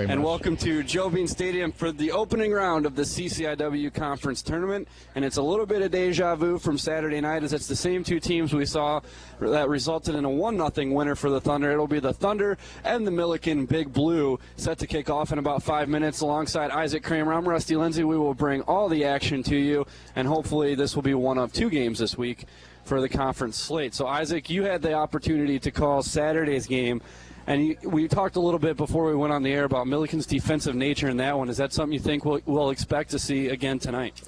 And welcome to Joe Bean Stadium for the opening round of the CCIW Conference Tournament. And it's a little bit of deja vu from Saturday night, as it's the same two teams we saw that resulted in a 1-0 winner for the Thunder. It'll be the Thunder and the Millikin Big Blue, set to kick off in about 5 minutes. Alongside Isaac Kramer, I'm Rusty Lindsay. We will bring all the action to you, and hopefully this will be one of two games this week for the conference slate. So, Isaac, you had the opportunity to call Saturday's game. And we talked a little bit before we went on the air about Millikin's defensive nature in that one. Is that something you think we'll expect to see again tonight?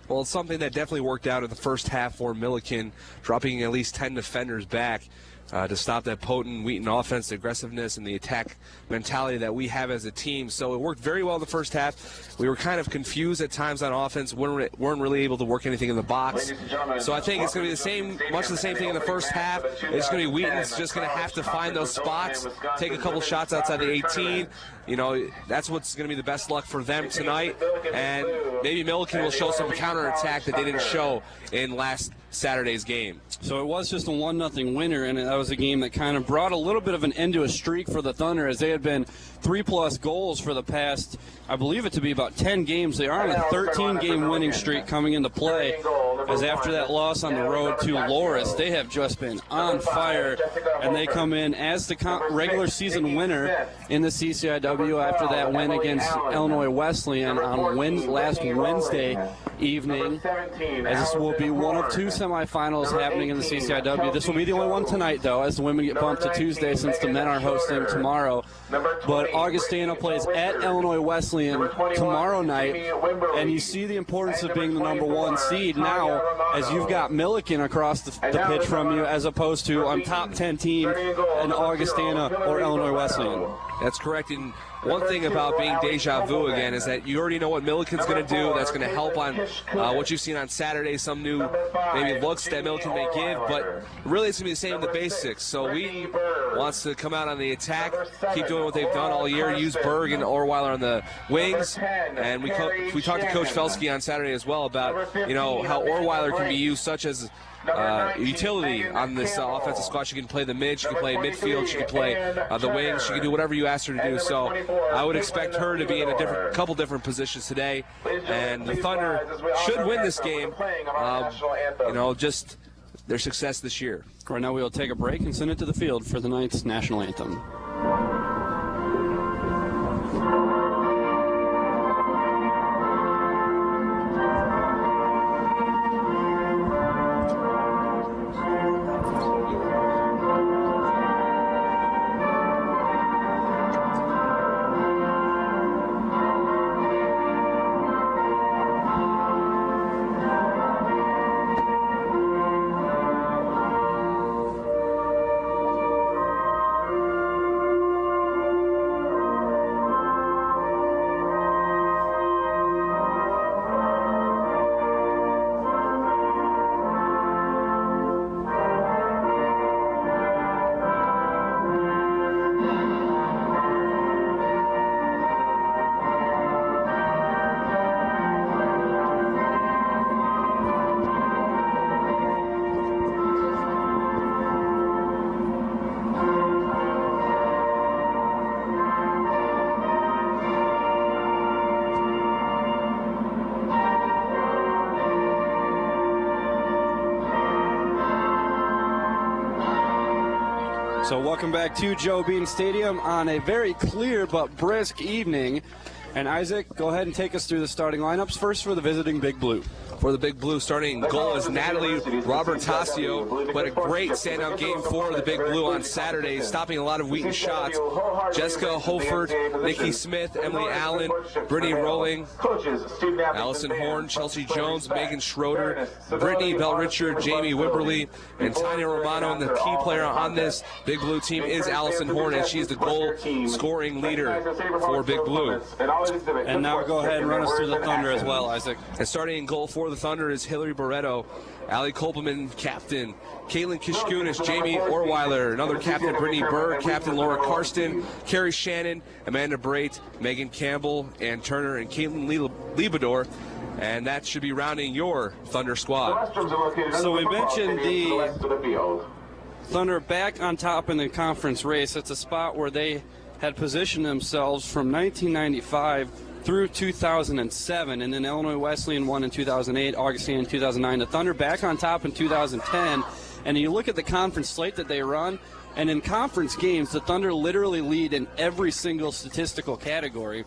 Well, it's something that definitely worked out in the first half for Millikin, dropping at least 10 defenders back to stop that potent Wheaton offense, the aggressiveness, and the attack mentality that we have as a team. So it worked very well in the first half. We were kind of confused at times on offense, weren't really able to work anything in the box. So I think it's going to be much the same thing in the first half. It's going to be Wheaton's just going to have to find those spots, take a couple shots outside the 18. You know, that's what's going to be the best luck for them tonight. And maybe Millikin will show some counterattack that they didn't show in last Saturday's game. So it was just a 1-0 winner, and that was a game that kind of brought a little bit of an end to a streak for the Thunder, as they had been 3+ goals for the past, I believe it to be about 10 games. They are on a 13-game winning streak coming into play, as after that loss on the road to Loris, they have just been on fire, and they come in as the regular season winner in the CCIW after that win against Illinois Wesleyan on last Wednesday evening, as this will be one of two semifinals happening in the CCIW. This will be the only one tonight, though, as the women get bumped to Tuesday since the men are hosting tomorrow. But Augustana plays at Illinois Wesleyan tomorrow night, and you see the importance of being the number one seed now, as you've got Millikin across the pitch from you, as opposed to a top 10 team in Augustana or Illinois Wesleyan. That's correct. And one thing about being deja vu again is that you already know what Millikin's going to do. That's going to help on what you've seen on Saturday, some new maybe looks that Millikin may give, but really it's going to be the same in the basics. So we wants to come out on the attack, keep doing what they've done all year, use Berg and Orweiler on the wings, and we talked to Coach Felsky on Saturday as well about, you know, how Orweiler can be used such as utility on this offensive squad. She can play the mid, she can play midfield, she can play the wings, she can do whatever you ask her to do. So I would expect her to be in a couple different positions today, and the Thunder should win this game. You know, just their success this year. Right now we will take a break and send it to the field for the night's national anthem. So welcome back to Joe Bean Stadium on a very clear but brisk evening. And Isaac, go ahead and take us through the starting lineups. First for the visiting Big Blue. For the Big Blue, starting goal is Natalie Robertasio, but a great standout game for the Big Blue on Saturday, stopping a lot of Wheaton shots. Jessica Holford, Nikki Smith, Emily Allen, Brittany Rowling, Allison Horn, Chelsea Jones, Megan Schroeder, Brittany Bell-Richard, Jamie Wimberly, and Tanya Romano. And the key player on this Big Blue team is Allison Horn, and she's the goal-scoring leader for Big Blue. And now go ahead and run us through the Thunder as well, Isaac. And starting in goal for the Thunder is Hillary Barreto, Allie Kolpeman, captain, Caitlin Kishkunis, Jamie Orweiler, another captain, Brittany Berg, captain Laura Karsten, Carrie Shannon, Amanda Brait, Megan Campbell, Ann Turner, and Caitlin Liebador. And that should be rounding your Thunder squad. So we mentioned the Thunder back on top in the conference race. It's a spot where they had positioned themselves from 1995 through 2007, and then Illinois Wesleyan won in 2008, Augustine in 2009. The Thunder back on top in 2010, and you look at the conference slate that they run, and in conference games, the Thunder literally lead in every single statistical category.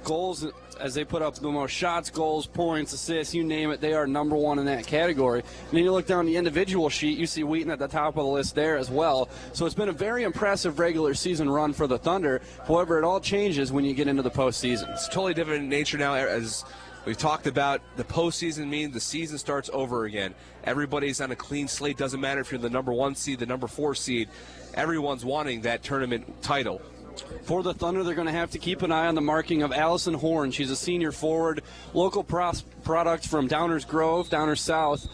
Goals, as they put up the most shots, goals, points, assists, you name it, they are number one in that category. And then you look down the individual sheet, you see Wheaton at the top of the list there as well. So it's been a very impressive regular season run for the Thunder. However, it all changes when you get into the postseason. It's totally different in nature now. As we've talked about, the postseason means the season starts over again. Everybody's on a clean slate. Doesn't matter if you're the number 1 seed, the number 4 seed. Everyone's wanting that tournament title. For the Thunder, they're going to have to keep an eye on the marking of Allison Horn. She's a senior forward, local product from Downers Grove, Downers South,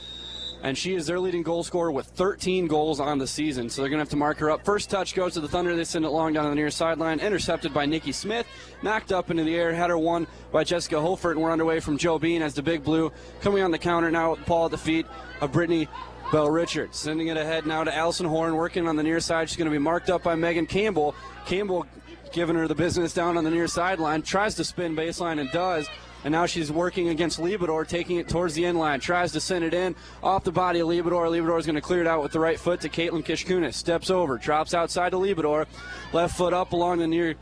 and she is their leading goal scorer with 13 goals on the season. So they're going to have to mark her up. First touch goes to the Thunder. They send it long down the near sideline, intercepted by Nikki Smith, knocked up into the air, header won by Jessica Holfert, and we're underway from Joe Bean as the Big Blue coming on the counter now with the ball at the feet of Brittany Bell Richards. Sending it ahead now to Allison Horn, working on the near side. She's going to be marked up by Megan Campbell. Campbell giving her the business down on the near sideline, tries to spin baseline and does, and now she's working against Liebedor, taking it towards the end line, tries to send it in, off the body of Liebedor. Liebedor is going to clear it out with the right foot to Caitlin Kishkunis, steps over, drops outside to Liebedor, left foot up along the near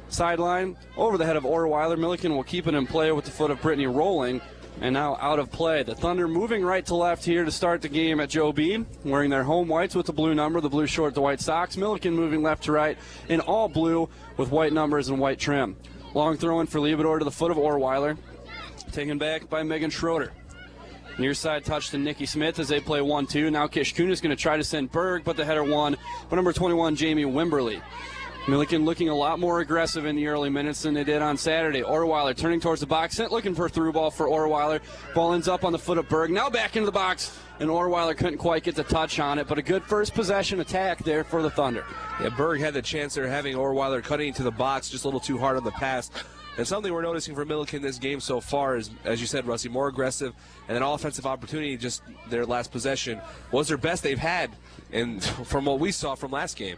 sideline, over the head of Orweiler. Millikin will keep it in play with the foot of Brittany rolling, and now out of play. The Thunder moving right to left here to start the game at Joe Bean, wearing their home whites with the blue number, the blue short, the white socks. Millikin moving left to right in all blue with white numbers and white trim. Long throw in for Liebedor to the foot of Orweiler, taken back by Megan Schroeder. Near side touch to Nikki Smith as they play 1-2. Now Kishkunis is going to try to send Berg, but the header won by number 21, Jamie Wimberly. Millikin looking a lot more aggressive in the early minutes than they did on Saturday. Orweiler turning towards the box, looking for a through ball for Orweiler. Ball ends up on the foot of Berg. Now back into the box, and Orweiler couldn't quite get the touch on it, but a good first possession attack there for the Thunder. Yeah, Berg had the chance there, having Orweiler cutting into the box just a little too hard on the pass. And something we're noticing for Millikin this game so far is, as you said, Rusty, more aggressive, and an offensive opportunity. Just their last possession was their best they've had, and from what we saw from last game.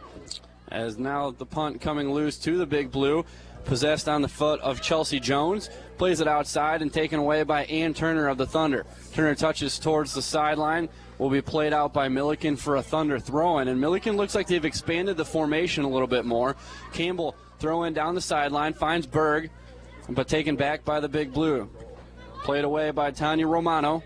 As now the punt coming loose to the Big Blue, possessed on the foot of Chelsea Jones, plays it outside and taken away by Ann Turner of the Thunder. Turner touches towards the sideline, will be played out by Millikin for a Thunder throw-in, and Millikin looks like they've expanded the formation a little bit more. Campbell throw in down the sideline, finds Berg, but taken back by the Big Blue. Played away by Tanya Romano.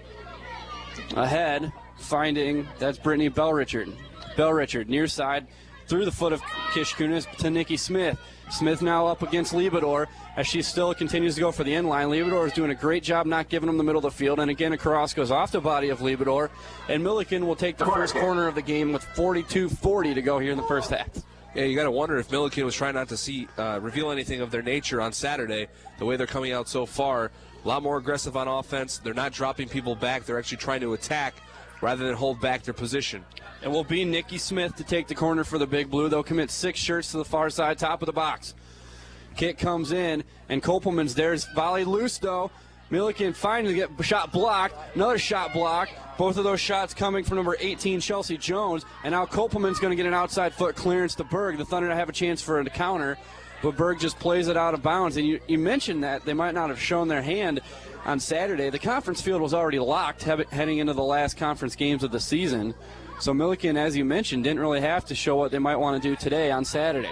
Ahead, finding, that's Brittany Bell Richard. Bell Richard, near side, through the foot of Kishkunis to Nikki Smith. Smith now up against Liebedor as she still continues to go for the end line. Liebedor is doing a great job not giving them the middle of the field, and again a cross goes off the body of Liebedor, and Millikin will take the first corner of the game with 42-40 to go here in the first half. Yeah, you got to wonder if Millikin was trying not to reveal anything of their nature on Saturday, the way they're coming out so far. A lot more aggressive on offense. They're not dropping people back. They're actually trying to attack rather than hold back their position. It will be Nikki Smith to take the corner for the Big Blue. They'll commit 6 shirts to the far side, top of the box. Kick comes in, and Kopelman's there. It's volleyed loose, though. Millikin finally get shot blocked. Another shot blocked. Both of those shots coming from number 18, Chelsea Jones. And now Kopelman's going to get an outside foot clearance to Berg. The Thunder have a chance for a counter, but Berg just plays it out of bounds. And you mentioned that they might not have shown their hand on Saturday. The conference field was already locked heading into the last conference games of the season. So Millikin, as you mentioned, didn't really have to show what they might want to do today on Saturday.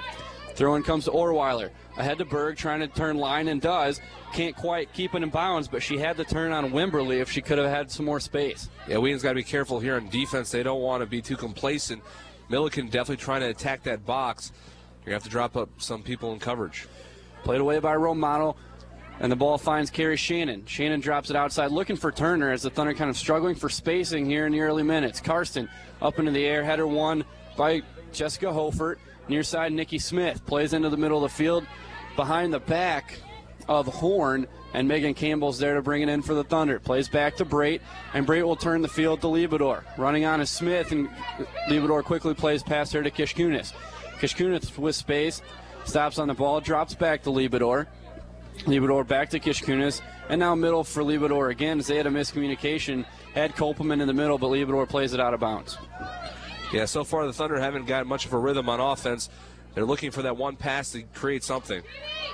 Throw-in comes to Orweiler. Ahead to Berg, trying to turn line and does. Can't quite keep it in bounds, but she had the turn on Wimberly if she could have had some more space. Yeah, Wheaton's got to be careful here on defense. They don't want to be too complacent. Millikin definitely trying to attack that box. You're going to have to drop up some people in coverage. Played away by Romano, and the ball finds Carrie Shannon. Shannon drops it outside, looking for Turner as the Thunder kind of struggling for spacing here in the early minutes. Karsten up into the air, header won by Jessica Holfert. Near side, Nikki Smith plays into the middle of the field behind the back of Horn, and Megan Campbell's there to bring it in for the Thunder. Plays back to Brait, and Brait will turn the field to Liebedor. Running on is Smith, and Liebedor quickly plays past her to Kishkunis. Kishkunis with space, stops on the ball, drops back to Liebedor. Liebedor back to Kishkunis, and now middle for Liebedor again as they had a miscommunication. Had Kopelman in the middle, but Liebedor plays it out of bounds. Yeah, so far the Thunder haven't got much of a rhythm on offense. They're looking for that one pass to create something.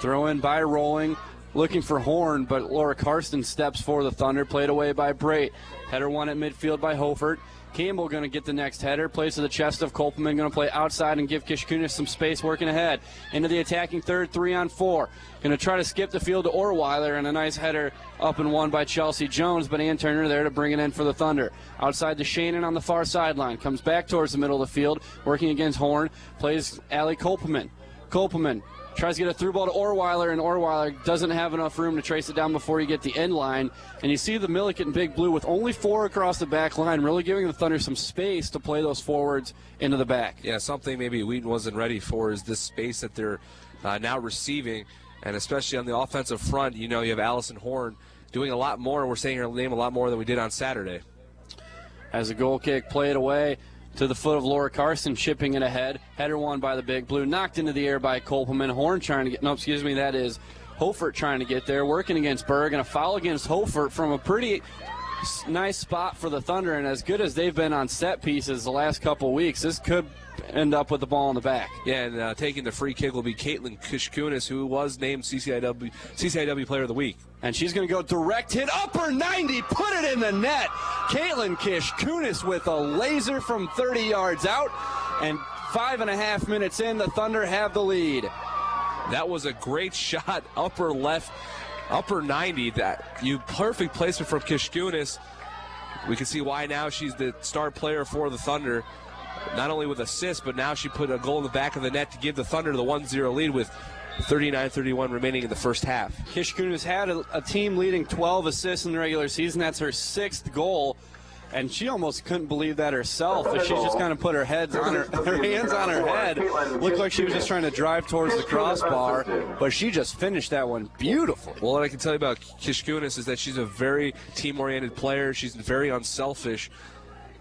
Throw in by Rolling, looking for Horn, but Laura Karsten steps for the Thunder, played away by Brait. Header won at midfield by Hofert. Campbell going to get the next header, plays to the chest of Kolpeman, going to play outside and give Kishkunis some space working ahead. Into the attacking third, 3-on-4. Going to try to skip the field to Orweiler, and a nice header up and won by Chelsea Jones, but Ann Turner there to bring it in for the Thunder. Outside to Shannon on the far sideline, comes back towards the middle of the field, working against Horn, plays Allie Kolpeman. Kolpeman tries to get a through ball to Orweiler, and Orweiler doesn't have enough room to trace it down before you get the end line. And you see the Millikin Big Blue with only 4 across the back line, really giving the Thunder some space to play those forwards into the back. Yeah, something maybe Wheaton wasn't ready for is this space that they're now receiving, and especially on the offensive front, you have Allison Horn doing a lot more. We're saying her name a lot more than we did on Saturday. As a goal kick played away to the foot of Laura Carson, chipping it ahead. Header won by the Big Blue, knocked into the air by Kolpeman. Horn trying to get, that is Hofert trying to get there, working against Berg, and a foul against Hofert from a pretty nice spot for the Thunder. And as good as they've been on set pieces the last couple weeks, this could end up with the ball in the back. Yeah, and taking the free kick will be Caitlin Kishkunis, who was named CCIW Player of the Week. And she's going to go direct hit, upper 90, put it in the net. Caitlin Kishkunis with a laser from 30 yards out. And 5.5 minutes in, the Thunder have the lead. That was a great shot, upper left, upper 90. Perfect placement from Kishkunis. We can see why now she's the star player for the Thunder. Not only with assists, but now she put a goal in the back of the net to give the Thunder the 1-0 lead with 39-31 remaining in the first half. Kishkunis had a team-leading 12 assists in the regular season. That's her 6th goal, and she almost couldn't believe that herself. She just kind of put her hands on her head. Looked like she was just trying to drive towards the crossbar, but she just finished that one beautiful. Well, what I can tell you about Kishkunis is that she's a very team-oriented player. She's very unselfish.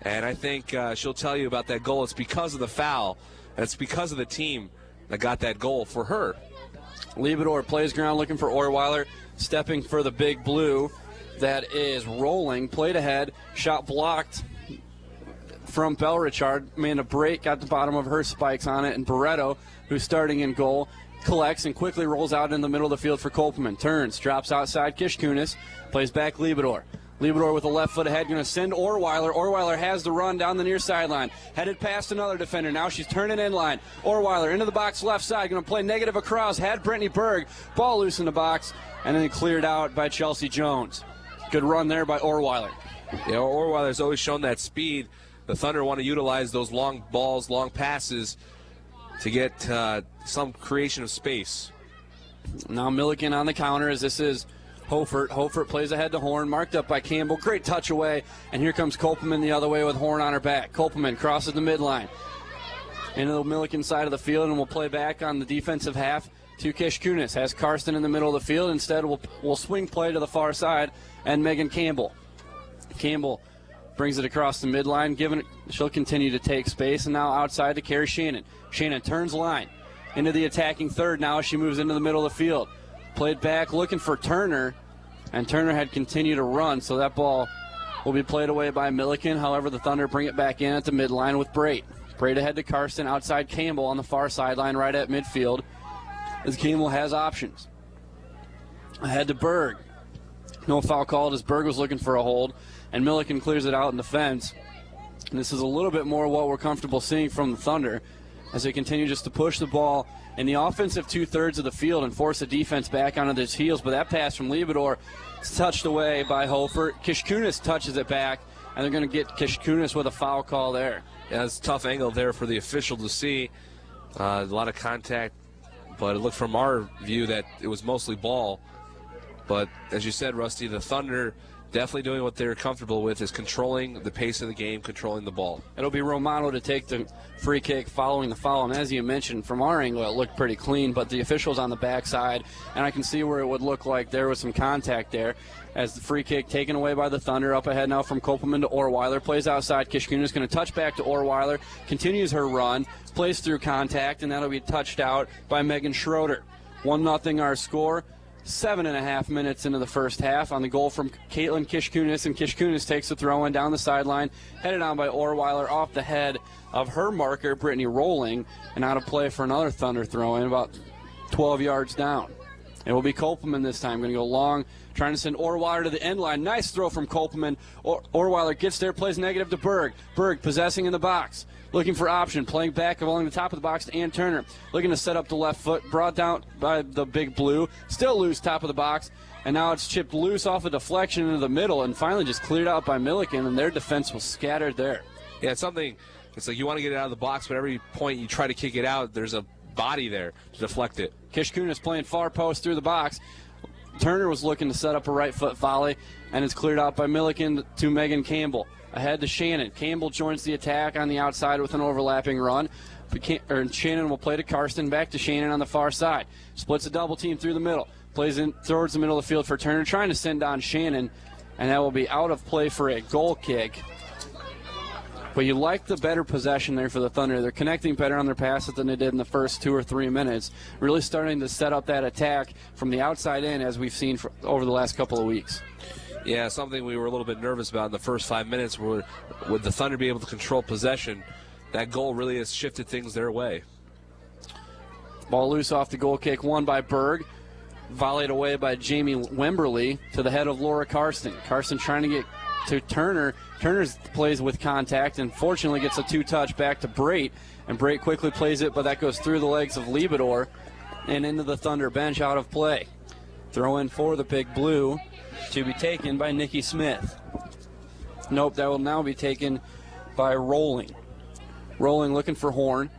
And I think she'll tell you about that goal. It's because of the foul. It's because of the team that got that goal for her. Liebedor plays ground looking for Orweiler, stepping for the Big Blue. That is Rolling. Played ahead. Shot blocked from Belrichard. Amanda Brait got the bottom of her spikes on it. And Barreto, who's starting in goal, collects and quickly rolls out in the middle of the field for Kolpeman. Turns, drops outside Kishkunis, plays back Liebedor. Liebedor with a left foot ahead, going to send Orweiler. Orweiler has the run down the near sideline. Headed past another defender. Now she's turning in line. Orweiler into the box left side, going to play negative across. Had Brittany Berg. Ball loose in the box, and then cleared out by Chelsea Jones. Good run there by Orweiler. Yeah, Orweiler's always shown that speed. The Thunder want to utilize those long balls, long passes to get some creation of space. Now Millikin on the counter as this is Hofert. Hofert plays ahead to Horn, marked up by Campbell. Great touch away, and here comes Kolpeman the other way with Horn on her back. Kolpeman crosses the midline into the Millikin side of the field, and we'll play back on the defensive half to Kishkunis. Has Karsten in the middle of the field. Instead, we'll swing play to the far side, and Megan Campbell. Campbell brings it across the midline. She'll continue to take space, and now outside to Carrie Shannon. Shannon turns line into the attacking third now as she moves into the middle of the field. Played back, looking for Turner, and Turner had continued to run, so that ball will be played away by Millikin. However, the Thunder bring it back in at the midline with Brait. Brait ahead to Karsten, outside Campbell on the far sideline right at midfield, as Campbell has options. Ahead to Berg. No foul called as Berg was looking for a hold, and Millikin clears it out in defense. And this is a little bit more what we're comfortable seeing from the Thunder as they continue just to push the ball in the offensive two-thirds of the field and force the defense back onto their heels. But that pass from Liebedor is touched away by Hofert. Kishkunis touches it back, and they're going to get Kishkunis with a foul call there. Yeah, it's a tough angle there for the official to see. A lot of contact, but it looked from our view that it was mostly ball. But as you said, Rusty, the Thunder definitely doing what they're comfortable with is controlling the pace of the game, controlling the ball. It'll be Romano to take the free kick following the foul. And as you mentioned, from our angle, it looked pretty clean, but the official's on the backside, and I can see where it would look like there was some contact there. As the free kick taken away by the Thunder, up ahead now from Kolpeman to Orweiler, plays outside. Kishkunis going to touch back to Orweiler, continues her run, plays through contact, and that'll be touched out by Megan Schroeder. 1-0 our score. 7.5 minutes into the first half on the goal from Caitlin Kishkunis, and Kishkunis takes the throw in down the sideline, headed on by Orweiler off the head of her marker, Brittany Rolling, and out of play for another Thunder throw in about 12 yards down. It will be Kopelman this time, going to go long, trying to send Orweiler to the end line. Nice throw from Kopelman. Orweiler gets there, plays negative to Berg. Berg possessing in the box, looking for option, playing back along the top of the box to Ann Turner. Looking to set up the left foot, brought down by the big blue. Still loose top of the box, and now it's chipped loose off a deflection into the middle and finally just cleared out by Millikin, and their defense was scattered there. Yeah, it's like you want to get it out of the box, but every point you try to kick it out, there's a body there to deflect it. Kishkunis playing far post through the box. Turner was looking to set up a right foot volley, and it's cleared out by Millikin to Megan Campbell. Ahead to Shannon. Campbell joins the attack on the outside with an overlapping run. Shannon will play to Karsten, back to Shannon on the far side. Splits a double team through the middle. Plays in towards the middle of the field for Turner, trying to send on Shannon, and that will be out of play for a goal kick. But you like the better possession there for the Thunder. They're connecting better on their passes than they did in the first 2 or 3 minutes. Really starting to set up that attack from the outside in, as we've seen over the last couple of weeks. Yeah, something we were a little bit nervous about in the first 5 minutes. Would the Thunder be able to control possession? That goal really has shifted things their way. Ball loose off the goal kick, won by Berg. Volleyed away by Jamie Wemberly to the head of Laura Karsten. Karsten trying to get to Turner. Turner plays with contact and fortunately gets a 2-touch back to Brait. And Brait quickly plays it, but that goes through the legs of Liebedor and into the Thunder bench, out of play. Throw in for the Big Blue to be taken by Nikki Smith. Nope, that will now be taken by Rolling. Rolling looking for Horn.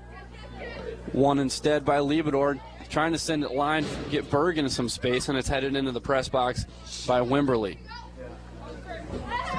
Won instead by Liebedor, trying to send it line, get Berg into some space, and it's headed into the press box by Wimberly.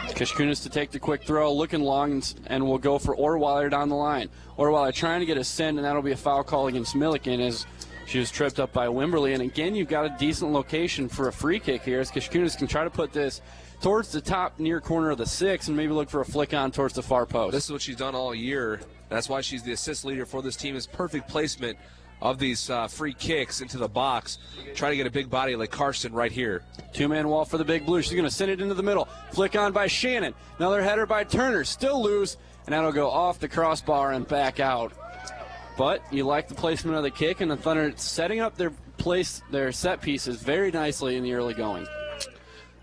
Kishkunis to take the quick throw, looking long, and will go for Orweiler down the line. Orweiler trying to get a send, and that'll be a foul call against Millikin as she was tripped up by Wimberly. And again, you've got a decent location for a free kick here, as Kishkunis can try to put this towards the top near corner of the 6 and maybe look for a flick on towards the far post. This is what she's done all year. That's why she's the assist leader for this team, is perfect placement of these free kicks into the box. Trying to get a big body like Karsten right here. 2-man wall for the Big Blue. She's going to send it into the middle. Flick on by Shannon. Another header by Turner. Still loose, and that'll go off the crossbar and back out. But you like the placement of the kick, and the Thunder setting up their set pieces very nicely in the early going.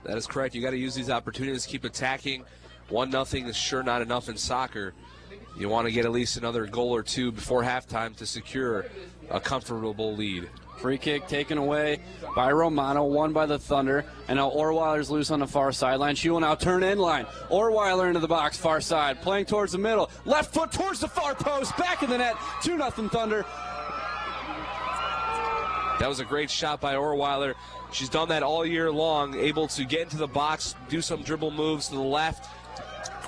That is correct. You got to use these opportunities to keep attacking. 1-0 is sure not enough in soccer. You want to get at least another goal or two before halftime to secure a comfortable lead. Free kick taken away by Romano, won by the Thunder, and now Orweiler's loose on the far sideline. She will now turn end line. Orweiler into the box, far side, playing towards the middle. Left foot towards the far post, back in the net, 2-0 Thunder. That was a great shot by Orweiler. She's done that all year long, able to get into the box, do some dribble moves to the left.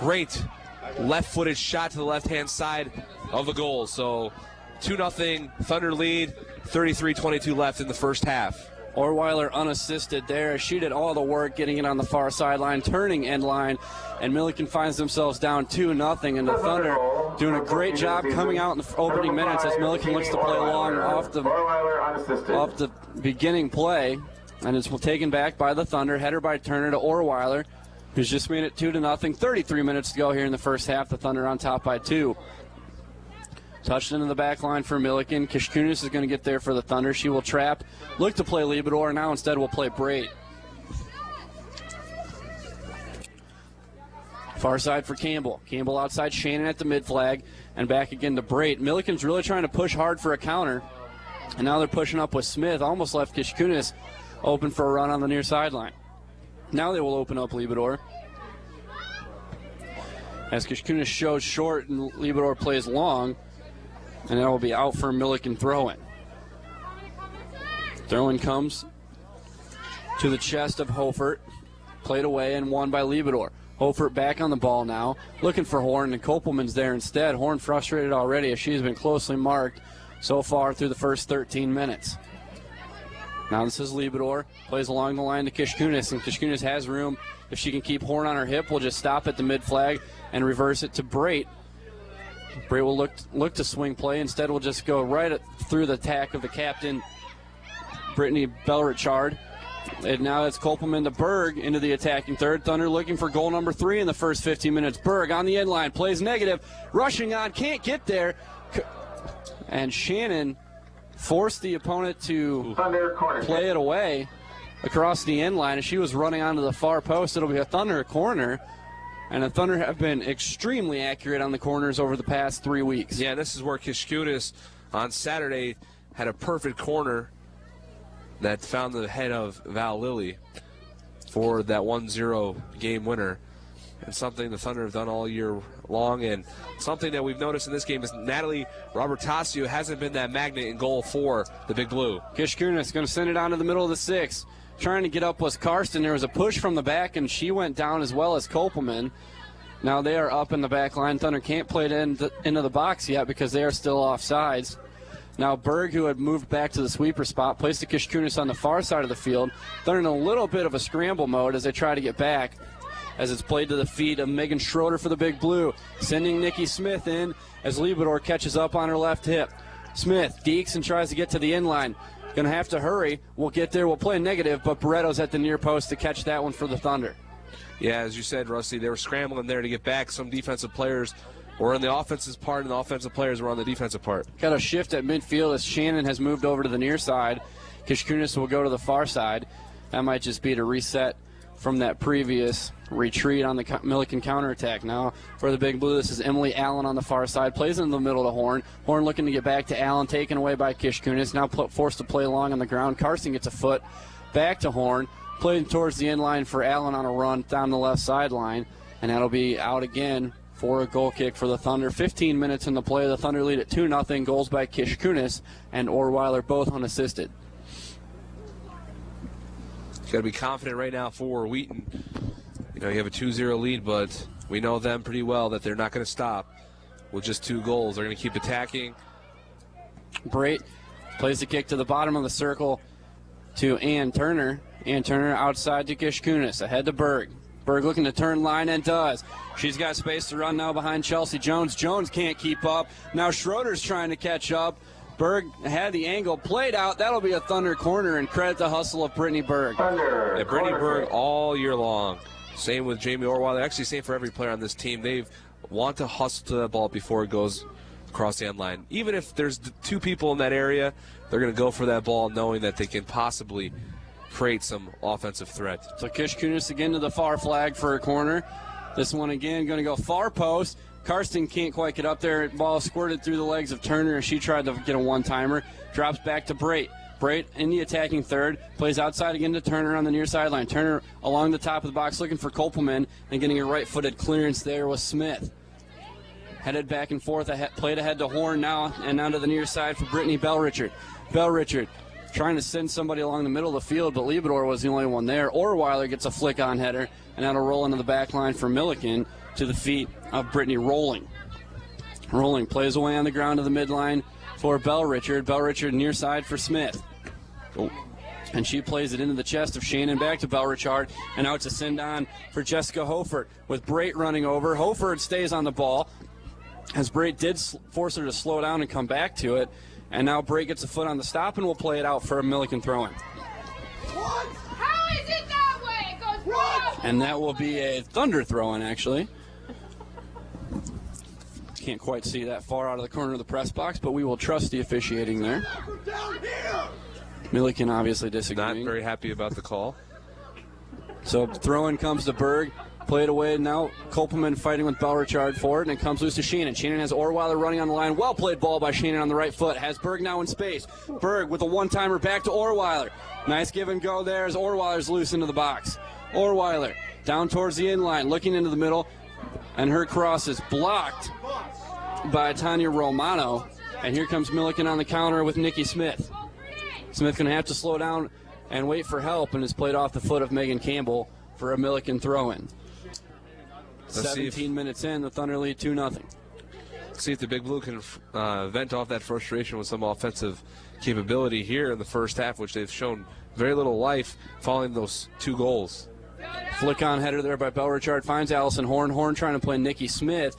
Great left-footed shot to the left-hand side of the goal. So 2-0 Thunder lead, 33-22 left in the first half. Orweiler unassisted there. She did all the work getting it on the far sideline, turning end line, and Millikin finds themselves down 2-0, and the Thunder doing a great job coming out in the opening minutes as Millikin looks to play along off the beginning play, and it's taken back by the Thunder. Header by Turner to Orweiler, who's just made it 2-0. 33 minutes to go here in the first half. The Thunder on top by 2. Touched into the back line for Millikin. Kishkunis is going to get there for the Thunder. She will trap, look to play Liebedor, now instead will play Brait. Far side for Campbell. Campbell outside Shannon at the mid-flag, and back again to Brait. Millikin's really trying to push hard for a counter, and now they're pushing up with Smith. Almost left Kishkunis open for a run on the near sideline. Now they will open up Liebedor. As Kishkunis shows short and Liebedor plays long, and that will be out for Millikin throw-in. Throw-in comes to the chest of Hofert. Played away and won by Liebedor. Hofert back on the ball now, looking for Horn, and Kopelman's there instead. Horn frustrated already as she has been closely marked so far through the first 13 minutes. Now this is Liebedor. Plays along the line to Kishkunis, and Kishkunis has room. If she can keep Horn on her hip, we'll just stop at the mid-flag and reverse it to Brait. Brait will look to swing play. Instead, we'll just go right through the tack of the captain, Brittany Belrichard. And now it's Kopelman to Berg into the attacking third. Thunder looking for goal number 3 in the first 15 minutes. Berg on the end line, plays negative, rushing on, can't get there. And Shannon forced the opponent to play it away across the end line as she was running onto the far post. It'll be a Thunder corner. And the Thunder have been extremely accurate on the corners over the past 3 weeks. Yeah, this is where Kishkunis on Saturday had a perfect corner that found the head of Val Lilly for that 1-0 game winner. And something the Thunder have done all year long, and something that we've noticed in this game is Natalie Robertasio hasn't been that magnet in goal for the Big Blue. Kishkunis going to send it on to the middle of the 6. Trying to get up was Karsten. There was a push from the back, and she went down as well as Kopelman. Now they are up in the back line. Thunder can't play it into the box yet because they are still offsides. Now Berg, who had moved back to the sweeper spot, placed the Kishkunis on the far side of the field. They're in a little bit of a scramble mode as they try to get back, as it's played to the feet of Megan Schroeder for the Big Blue, sending Nikki Smith in as Liebedor catches up on her left hip. Smith deeks and tries to get to the end line. Going to have to hurry. We'll get there. We'll play negative, but Barretto's at the near post to catch that one for the Thunder. Yeah, as you said, Rusty, they were scrambling there to get back. Some defensive players were in the offensive part, and the offensive players were on the defensive part. Got a shift at midfield as Shannon has moved over to the near side. Kishkunis will go to the far side. That might just be to reset from that previous retreat on the Millikin counterattack. Now for the Big Blue, this is Emily Allen on the far side. Plays in the middle to Horn. Horn looking to get back to Allen, taken away by Kishkunis. Now forced to play along on the ground. Carson gets a foot back to Horn. Playing towards the end line for Allen on a run down the left sideline. And that'll be out again for a goal kick for the Thunder. 15 minutes in the play. The Thunder lead at 2-0. Goals by Kishkunis and Orweiler, both unassisted. You got to be confident right now for Wheaton. You know, you have a 2-0 lead, but we know them pretty well that they're not going to stop with just 2 goals. They're going to keep attacking. Brait plays the kick to the bottom of the circle to Ann Turner. Ann Turner outside to Kishkunis. Ahead to Berg. Berg looking to turn line and does. She's got space to run now behind Chelsea Jones. Jones can't keep up. Now Schroeder's trying to catch up. Berg had the angle played out. That'll be a Thunder corner, and credit the hustle of Brittany Berg. Yeah, Brittany Berg all year long. Same with Jamie Orweiler. Actually, same for every player on this team. They want to hustle to that ball before it goes across the end line. Even if there's 2 people in that area, they're going to go for that ball knowing that they can possibly create some offensive threat. So Kishkunis again to the far flag for a corner. This one again going to go far post. Karsten can't quite get up there. Ball squirted through the legs of Turner as she tried to get a one-timer. Drops back to Brait. Brait in the attacking third. Plays outside again to Turner on the near sideline. Turner along the top of the box looking for Kopelman and getting a right-footed clearance there with Smith. Headed back and forth. Played ahead to Horn now and down to the near side for Brittany Bellrichard. Bellrichard trying to send somebody along the middle of the field, but Liebedor was the only one there. Orweiler gets a flick-on header, and that'll roll into the back line for Millikin to the feet of Brittany Rolling. Rolling plays away on the ground to the midline for Bellrichard. Bellrichard near side for Smith. Oh. And she plays it into the chest of Shannon, back to Bellrichard, and now it's a send-on for Jessica Hofert with Brait running over. Hofert stays on the ball, as Brait did force her to slow down and come back to it. And now Brait gets a foot on the stop, and we'll play it out for a Millikin throw-in. How is it that way? It goes what? And that will be a Thunder throw-in, actually. Can't quite see that far out of the corner of the press box, but we will trust the officiating there. Millikin obviously disagreeing. Not very happy about the call. So throw-in comes to Berg. Played away. Now Kopelman fighting with Bellrichard for it, and it comes loose to Shannon. Shannon has Orweiler running on the line. Well-played ball by Shannon on the right foot. Has Berg now in space. Berg with a one-timer back to Orweiler. Nice give and go there as Orweiler's loose into the box. Orweiler down towards the in-line, looking into the middle, and her cross is blocked by Tanya Romano. And here comes Millikin on the counter with Nikki Smith. Smith going to have to slow down and wait for help, and is played off the foot of Megan Campbell for a Millikin throw-in. 17 minutes in, the Thunder lead 2-0. See if the Big Blue can vent off that frustration with some offensive capability here in the first half, which they've shown very little life following those 2 goals. Flick-on header there by Bellrichard finds Allison Horn. Horn trying to play Nikki Smith.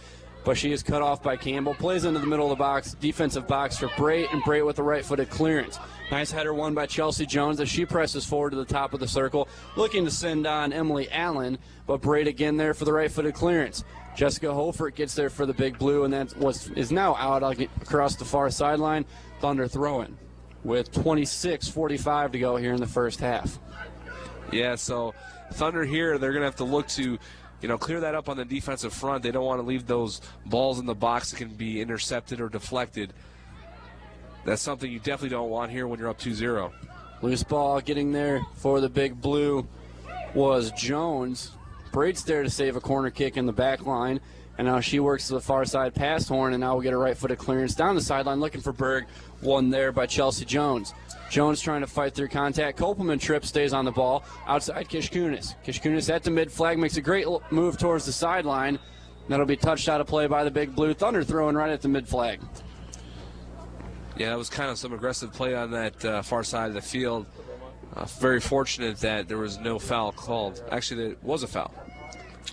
but she is cut off by Campbell. Plays into the middle of the box, defensive box for Brait, and Brait with a right-footed clearance. Nice header won by Chelsea Jones as she presses forward to the top of the circle, looking to send on Emily Allen, but Brait again there for the right-footed clearance. Jessica Hofert gets there for the Big Blue, and that is now out across the far sideline. Thunder throwing with 26:45 to go here in the first half. Yeah, so Thunder here, they're going to have to look to clear that up on the defensive front. They don't want to leave those balls in the box that can be intercepted or deflected. That's something you definitely don't want here when you're up 2-0. Loose ball getting there for the Big Blue was Jones. Braid's there to save a corner kick in the back line, and now she works to the far side past Horn, and now we'll get a right-footed clearance down the sideline looking for Berg. One there by Chelsea Jones. Jones trying to fight through contact. Kopelman trips, stays on the ball. Outside Kishkunis. Kishkunis at the mid-flag, makes a great move towards the sideline. That'll be touched out of play by the Big Blue. Thunder throwing right at the mid-flag. Yeah, that was kind of some aggressive play on that far side of the field. Very fortunate that there was no foul called. Actually, there was a foul.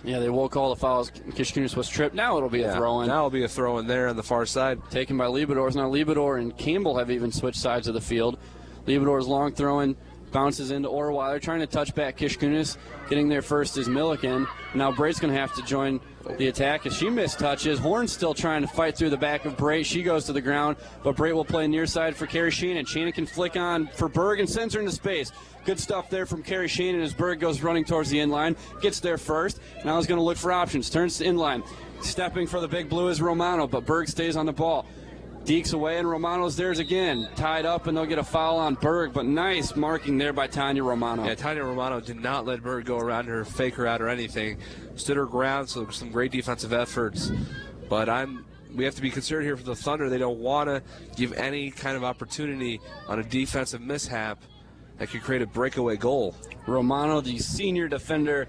Yeah, they will call the foul. Kishkunis was tripped. Now it'll be a throw-in. Now it'll be a throw-in there on the far side. Taken by Liebedors. Now Liebedor and Campbell have even switched sides of the field. Liebedor's long throwing, bounces into Orweiler, trying to touch back Kishkunis. Getting there first is Millikin. Now Brait's going to have to join the attack as she mistouches. Horn's still trying to fight through the back of Brait. She goes to the ground, but Brait will play near side for Carrie Shannon. Shannon can flick on for Berg and sends her into space. Good stuff there from Carrie Shannon as Berg goes running towards the inline. Gets there first. Now he's going to look for options. Turns to inline. Stepping for the Big Blue is Romano, but Berg stays on the ball. Dekes away, and Romano's theirs again. Tied up, and they'll get a foul on Berg, but nice marking there by Tanya Romano. Yeah, Tanya Romano did not let Berg go around her, fake her out or anything. Stood her ground, so some great defensive efforts. But we have to be concerned here for the Thunder. They don't want to give any kind of opportunity on a defensive mishap that could create a breakaway goal. Romano, the senior defender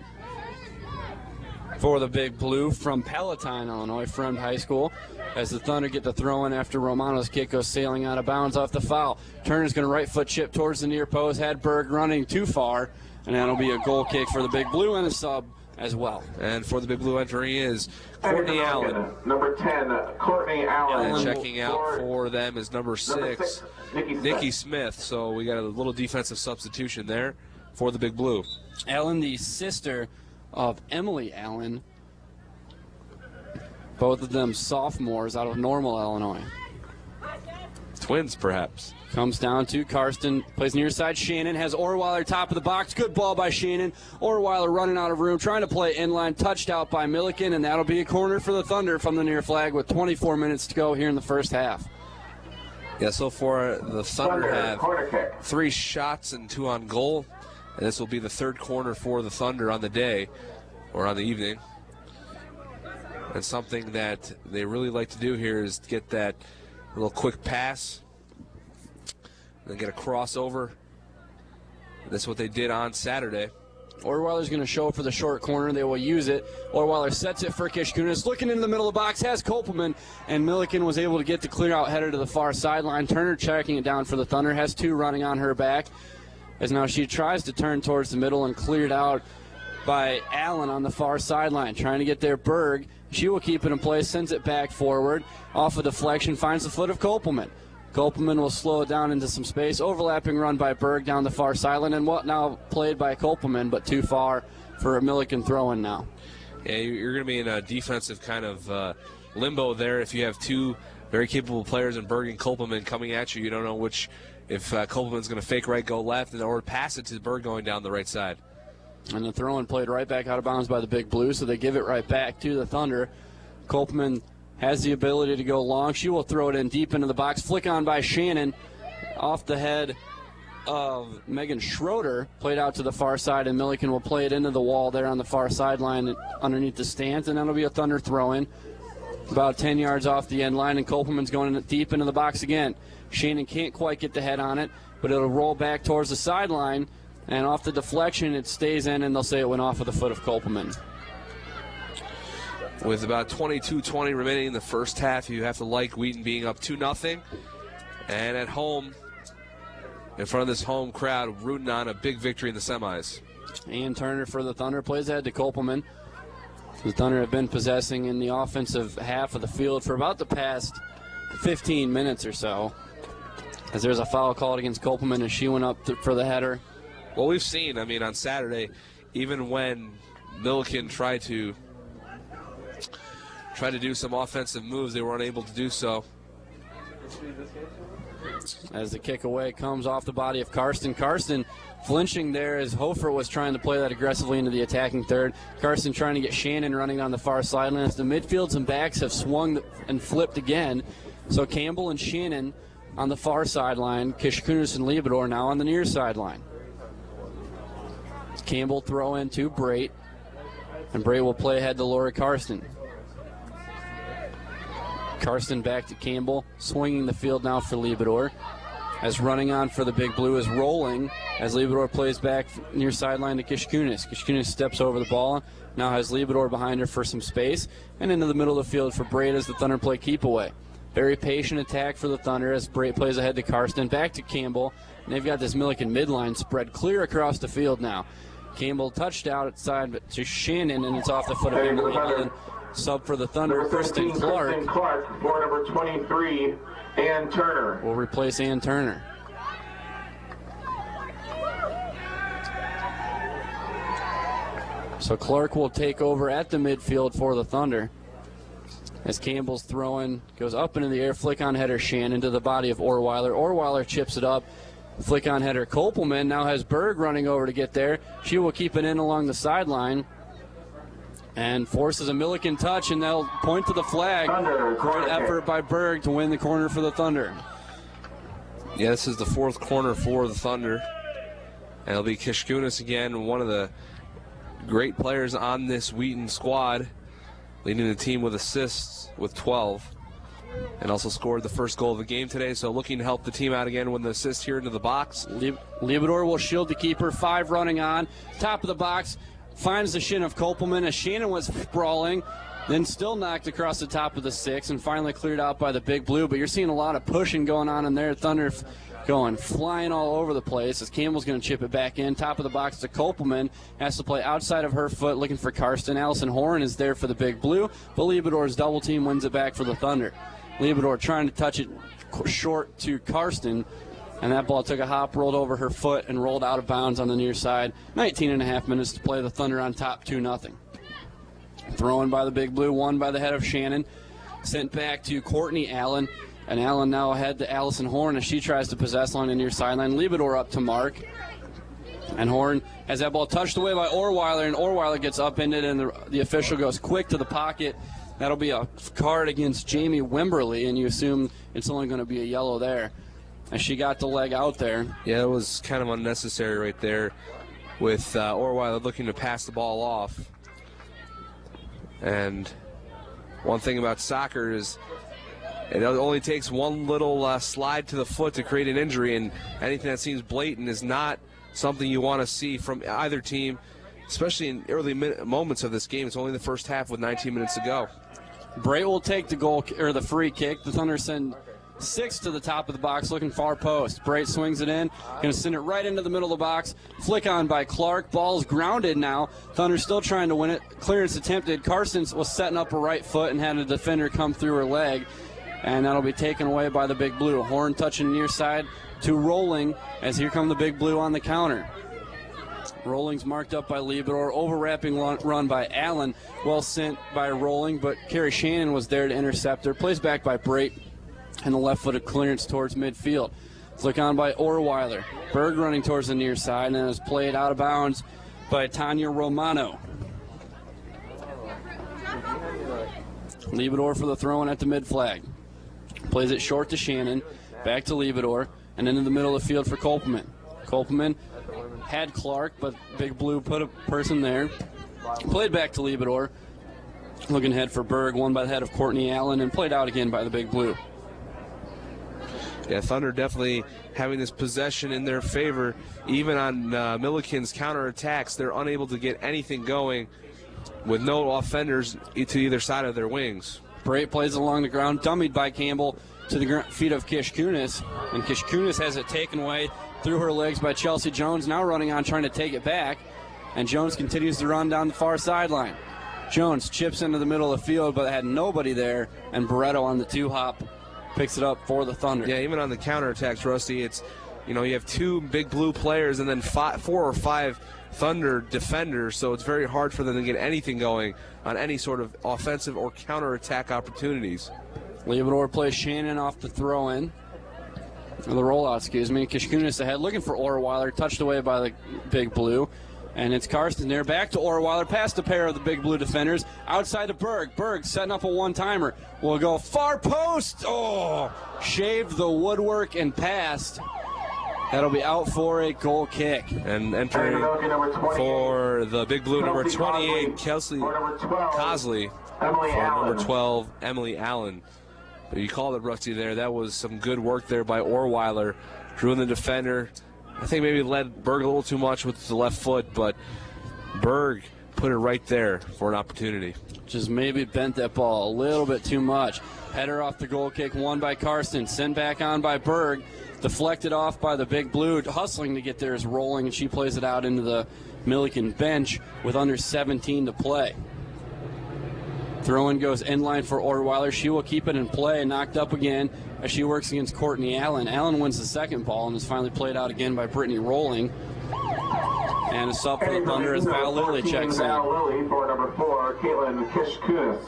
for the Big Blue from Palatine, Illinois, Friend High School, as the Thunder get the throw in after Romano's kick goes sailing out of bounds off the foul. Turner's going to right foot chip towards the near post, had Berg running too far, and that'll be a goal kick for the Big Blue and a sub as well. And for the Big Blue entry is Courtney Allen. Number 10, Courtney Allen. And checking out for them is number 6, Nikki Smith. So we got a little defensive substitution there for the Big Blue. Allen, the sister of Emily Allen, both of them sophomores out of Normal, Illinois. Twins, perhaps. Comes down to Karsten, plays near side. Shannon has Orweiler top of the box. Good ball by Shannon. Orweiler running out of room, trying to play inline, touched out by Millikin, and that'll be a corner for the Thunder from the near flag with 24 minutes to go here in the first half. Yeah, so far the Thunder have 3 shots and 2 on goal, and this will be the 3rd corner for the Thunder on the day, or on the evening. And something that they really like to do here is get that little quick pass, then get a crossover. That's what they did on Saturday. Orweiler's going to show for the short corner. They will use it. Orweiler sets it for Kishkunis. Looking into the middle of the box, has Kopelman, and Millikin was able to get the clear out header to the far sideline. Turner checking it down for the Thunder. Has 2 running on her back, as now she tries to turn towards the middle and cleared out by Allen on the far sideline. Trying to get there, Berg. She will keep it in place, sends it back forward. Off a deflection, finds the foot of Kopelman. Kopelman will slow it down into some space. Overlapping run by Berg down the far sideline, and what now played by Kopelman, but too far for a Millikin throw-in now. Yeah, you're going to be in a defensive kind of limbo there if you have 2 very capable players in Berg and Kopelman coming at you. You don't know which, if Kopelman's going to fake right, go left, or pass it to Berg going down the right side. And the throw-in played right back out of bounds by the Big Blue, so they give it right back to the Thunder. Kopelman has the ability to go long. She will throw it in deep into the box. Flick on by Shannon off the head of Megan Schroeder. Played out to the far side, and Millikin will play it into the wall there on the far sideline underneath the stands, and that'll be a Thunder throw-in. About 10 yards off the end line, and Kopelman's going in deep into the box again. Shannon can't quite get the head on it, but it'll roll back towards the sideline. And off the deflection, it stays in, and they'll say it went off of the foot of Kopelman. With about 22-20 remaining in the first half, you have to like Wheaton being up 2-0. And at home, in front of this home crowd, rooting on a big victory in the semis. Ian Turner for the Thunder plays ahead to Kopelman. The Thunder have been possessing in the offensive half of the field for about the past 15 minutes or so. As there's a foul called against Kopelman as she went up for the header. Well, we've seen, on Saturday, even when Millikin tried to do some offensive moves, they were unable to do so. As the kick away comes off the body of Karsten. Karsten flinching there as Hofer was trying to play that aggressively into the attacking third. Karsten trying to get Shannon running down the far sideline. As the midfields and backs have swung and flipped again. So Campbell and Shannon on the far sideline. Kishkunis and Liebedor now on the near sideline. Campbell throw in to Brait. And Brait will play ahead to Laura Karsten. Karsten back to Campbell, swinging the field now for Liebedor. As running on for the Big Blue is Rolling, as Liebedor plays back near sideline to Kishkunis. Kishkunis steps over the ball, now has Liebedor behind her for some space, and into the middle of the field for Brait as the Thunder play keep away. Very patient attack for the Thunder as Brait plays ahead to Karsten, back to Campbell, and they've got this Millikin midline spread clear across the field now. Campbell touched outside to Shannon, and it's off the foot of Emily Allen. Sub for the Thunder, Kristen Clark. Kristen Clark for number 23, Ann Turner. Will replace Ann Turner. So Clark will take over at the midfield for the Thunder. As Campbell's throwing, goes up into the air, flick on header Shannon to the body of Orweiler. Orweiler chips it up. Flick on header Kopelman now has Berg running over to get there. She will keep it in along the sideline. And forces a Millikin touch, and they'll point to the flag. Great effort by Berg to win the corner for the Thunder. Yeah, this is the fourth corner for the Thunder. And it'll be Kishkunis again, one of the great players on this Wheaton squad, leading the team with assists with 12. And also scored the first goal of the game today, so looking to help the team out again with the assist here into the box. Liebedor will shield the keeper, 5 running on. Top of the box. Finds the shin of Kopelman as Shannon was sprawling, then still knocked across the top of the 6 and finally cleared out by the Big Blue. But you're seeing a lot of pushing going on in there. Thunder going flying all over the place as Campbell's going to chip it back in. Top of the box to Kopelman. Has to play outside of her foot looking for Karsten. Allison Horn is there for the Big Blue, but Liebedor's double team wins it back for the Thunder. Liebedor trying to touch it short to Karsten. And that ball took a hop, rolled over her foot, and rolled out of bounds on the near side. 19 and a half minutes to play. The Thunder on top, 2-0. Thrown by the Big Blue, won by the head of Shannon. Sent back to Courtney Allen. And Allen now ahead to Allison Horn as she tries to possess along the near sideline. Liebedor up to Mark. And Horn has that ball touched away by Orweiler, and Orweiler gets upended, and the official goes quick to the pocket. That'll be a card against Jamie Wimberly, and you assume it's only going to be a yellow there. And she got the leg out there. Yeah, it was kind of unnecessary right there with Orweiler looking to pass the ball off. And one thing about soccer is it only takes one little slide to the foot to create an injury, and anything that seems blatant is not something you want to see from either team, especially in early moments of this game. It's only the first half with 19 minutes to go. Bray will take the goal or the free kick. The Thunder send 6 to the top of the box, looking far post. Brait swings it in, going to send it right into the middle of the box. Flick on by Clark. Ball's grounded now. Thunder still trying to win it. Clearance attempted. Carson was setting up a right foot and had a defender come through her leg. And that'll be taken away by the Big Blue. Horn touching near side to Rolling as here come the Big Blue on the counter. Rolling's marked up by Liebedor. Overwrapping run by Allen. Well sent by Rolling, but Carrie Shannon was there to intercept her. Plays back by Brait. And the left-footed clearance towards midfield. Flick on by Orweiler. Berg running towards the near side, and then is played out of bounds by Tanya Romano. Liebedor for the throw-in at the mid-flag. Plays it short to Shannon. Back to Liebedor, and into the middle of the field for Kopelman. Kopelman had Clark, but Big Blue put a person there. Played back to Liebedor. Looking ahead for Berg, won by the head of Courtney Allen, and played out again by the Big Blue. Yeah, Thunder definitely having this possession in their favor. Even on Millikin's counterattacks, they're unable to get anything going with no offenders to either side of their wings. Brait plays along the ground, dummied by Campbell to the feet of Kishkunis. And Kishkunis has it taken away through her legs by Chelsea Jones, now running on trying to take it back. And Jones continues to run down the far sideline. Jones chips into the middle of the field, but had nobody there, and Barreto on the 2-hop picks it up for the Thunder. Yeah, even on the counterattacks, Rusty, it's, you have 2 big blue players and then 4 or 5 Thunder defenders, so it's very hard for them to get anything going on any sort of offensive or counterattack opportunities. Liabador plays Shannon off the throw-in. Or the rollout, excuse me. Kishkunis ahead, looking for Orweiler, touched away by the big blue. And it's Karsten there, back to Orweiler, past a pair of the big blue defenders, outside to Berg. Berg setting up a one-timer. Will go far post. Oh, shaved the woodwork and passed. That'll be out for a goal kick. And entering for the big blue, number 28, Kelsey Cosley. For number 12, Emily Allen. But you called it, Rusty, there. That was some good work there by Orweiler. Drew in the defender. I think maybe led Berg a little too much with the left foot, but Berg put it right there for an opportunity. Just maybe bent that ball a little bit too much. Header off the goal kick, won by Karsten. Sent back on by Berg. Deflected off by the big blue. Hustling to get there is Rolling, and she plays it out into the Millikin bench with under 17 to play. Throw-in goes inline for Orweiler. She will keep it in play, knocked up again as she works against Courtney Allen. Allen wins the second ball and is finally played out again by Brittany Rolling. And a sub for the Thunder as Val Lilly checks in. Val Lilly for number 4, Caitlin Kishkunis.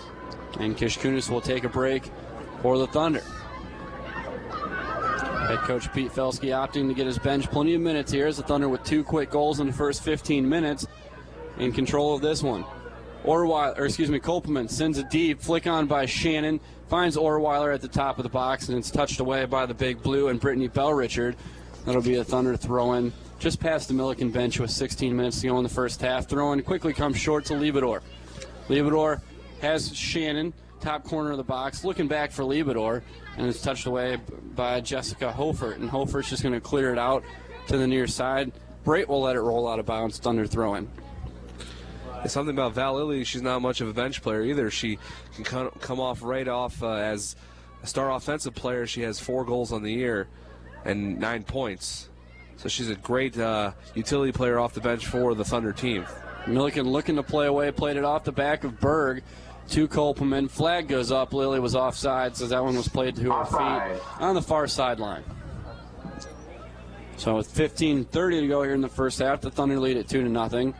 And Kishkunis will take a break for the Thunder. Head coach Pete Felsky opting to get his bench plenty of minutes here as the Thunder with 2 quick goals in the first 15 minutes in control of this one. Kopelman sends it deep, flick on by Shannon, finds Orweiler at the top of the box, and it's touched away by the big blue and Brittany Bell-Richard. That'll be a Thunder throw-in just past the Millikin bench with 16 minutes to go in the first half. Throw-in quickly comes short to Liabador. Liabador has Shannon, top corner of the box, looking back for Liabador, and it's touched away by Jessica Hofert, and Hofert's just going to clear it out to the near side. Brait will let it roll out of bounds, Thunder throw-in. It's something about Val Lilly, she's not much of a bench player either. She can come off right off as a star offensive player. She has 4 goals on the year and 9 points. So she's a great utility player off the bench for the Thunder team. Millikin looking to play away, played it off the back of Berg to Kopelman. Flag goes up. Lilly was offside, so that one was played to her feet on the far sideline. So with 15:30 to go here in the first half, the Thunder lead at 2-0.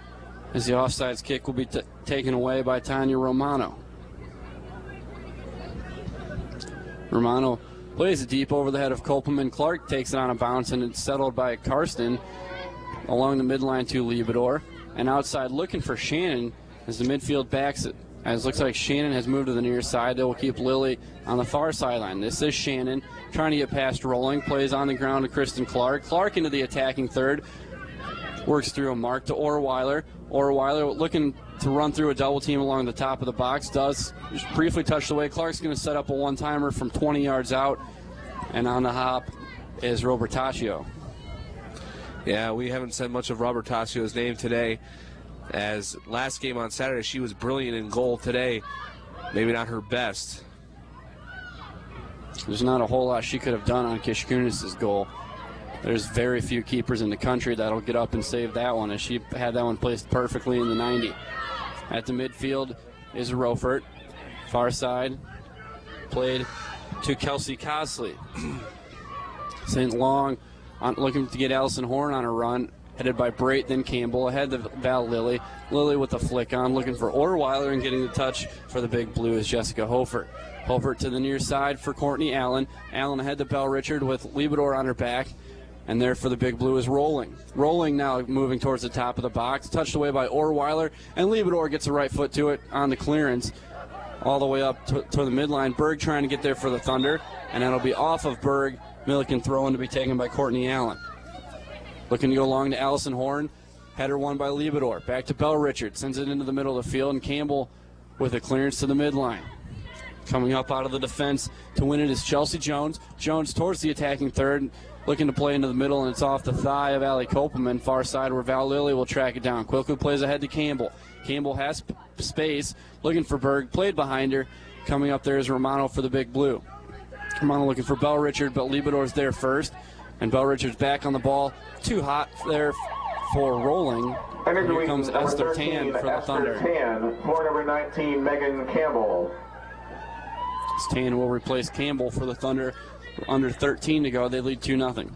As the offsides kick will be taken away by Tanya Romano. Romano plays it deep over the head of Kopelman. Clark takes it on a bounce, and it's settled by Karsten along the midline to Liabador. And outside looking for Shannon as the midfield backs it. As it looks like Shannon has moved to the near side. They will keep Lilly on the far sideline. This is Shannon trying to get past Rolling. Plays on the ground to Kristen Clark. Clark into the attacking third. Works through a mark to Orweiler. Orweiler looking to run through a double team along the top of the box. Does just briefly touched away. Clark's going to set up a one-timer from 20 yards out. And on the hop is Robertaccio. Yeah, we haven't said much of Robertaccio's name today. As last game on Saturday, she was brilliant in goal. Today, maybe not her best. There's not a whole lot she could have done on Kishkunis' goal. There's very few keepers in the country that'll get up and save that one, as she had that one placed perfectly in the 90. At the midfield is Rofert. Far side, played to Kelsey Cosley. St. Long looking to get Allison Horn on a run, headed by Brait, then Campbell, ahead of Val Lilly. Lilly with the flick on, looking for Orweiler, and getting the touch for the big blue is Jessica Hofert. Hofert to the near side for Courtney Allen. Allen ahead to Bell-Richard with Liabador on her back. And there for the big blue is Rolling. Rolling now moving towards the top of the box. Touched away by Orweiler. And Liabador gets a right foot to it on the clearance. All the way up to the midline. Berg trying to get there for the Thunder. And that'll be off of Berg. Millikin throwing to be taken by Courtney Allen. Looking to go along to Allison Horn. Header won by Liabador. Back to Bell-Richard. Sends it into the middle of the field. And Campbell with a clearance to the midline. Coming up out of the defense to win it is Chelsea Jones. Jones towards the attacking third. Looking to play into the middle, and it's off the thigh of Allie Kopelman, far side where Val Lilly will track it down. Quickly plays ahead to Campbell. Campbell has space, looking for Berg, played behind her. Coming up there is Romano for the big blue. Romano looking for Bell-Richard, but Liabador's there first. And Bell-Richard's back on the ball. Too hot there for Rolling. Entering Here Wheaton, comes number Esther 13, Tan for the Esther Thunder. Tan, for number 19, Megan Campbell. Tan will replace Campbell for the Thunder. Under 13 to go. They lead 2-0.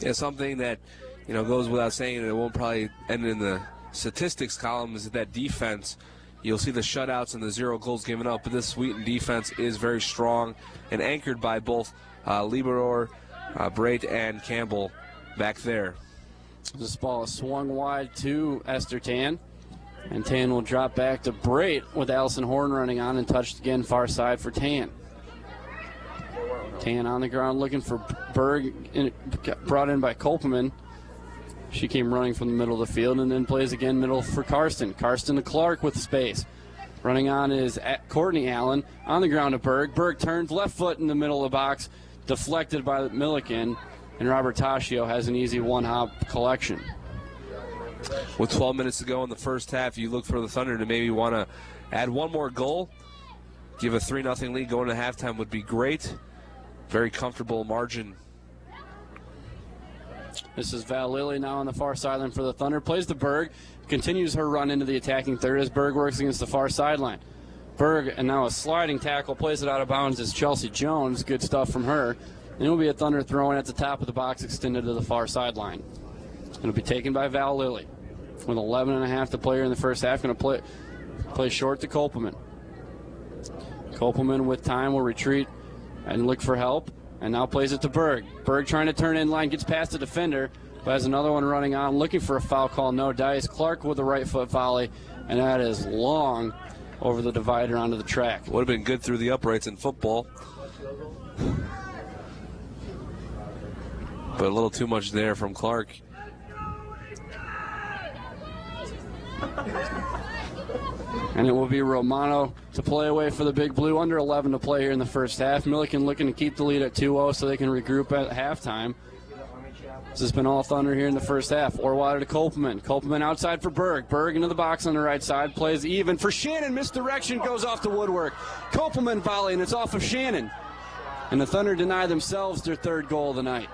Yeah, something that goes without saying, and it won't probably end in the statistics column, is that defense. You'll see the shutouts and the 0 goals given up, but this Wheaton defense is very strong and anchored by both Libador, Brait, and Campbell back there. This ball is swung wide to Esther Tan, and Tan will drop back to Brait with Allison Horn running on and touched again far side for Tan. Tan on the ground looking for Berg, brought in by Kopelman. She came running from the middle of the field and then plays again middle for Karsten. Karsten to Clark with space. Running on is Courtney Allen on the ground to Berg. Berg turns left foot in the middle of the box, deflected by Millikin, and Robert Taschio has an easy one-hop collection. With 12 minutes to go in the first half, you look for the Thunder to maybe want to add one more goal. Give a 3-0 lead going to halftime would be great. Very comfortable margin. This is Val Lilly now on the far sideline for the Thunder. Plays to Berg. Continues her run into the attacking third as Berg works against the far sideline. Berg, and now a sliding tackle, plays it out of bounds as Chelsea Jones. Good stuff from her. And it will be a Thunder throw-in at the top of the box extended to the far sideline. It'll be taken by Val Lilly. With 11.5 to play here in the first half, going to play short to Kopelman. Kopelman with time will retreat and look for help. And now plays it to Berg. Berg trying to turn in line, gets past the defender, but has another one running on, looking for a foul call, no dice. Clark with a right foot volley, and that is long over the divider onto the track. Would have been good through the uprights in football. But a little too much there from Clark. And it will be Romano to play away for the Big Blue. Under 11 to play here in the first half. Millikin looking to keep the lead at 2-0 so they can regroup at halftime. This has been all Thunder here in the first half. Orwater to Kopelman. Kopelman outside for Berg. Berg into the box on the right side. Plays even for Shannon. Misdirection goes off the woodwork. Kopelman volley, and it's off of Shannon. And the Thunder deny themselves their third goal of the night.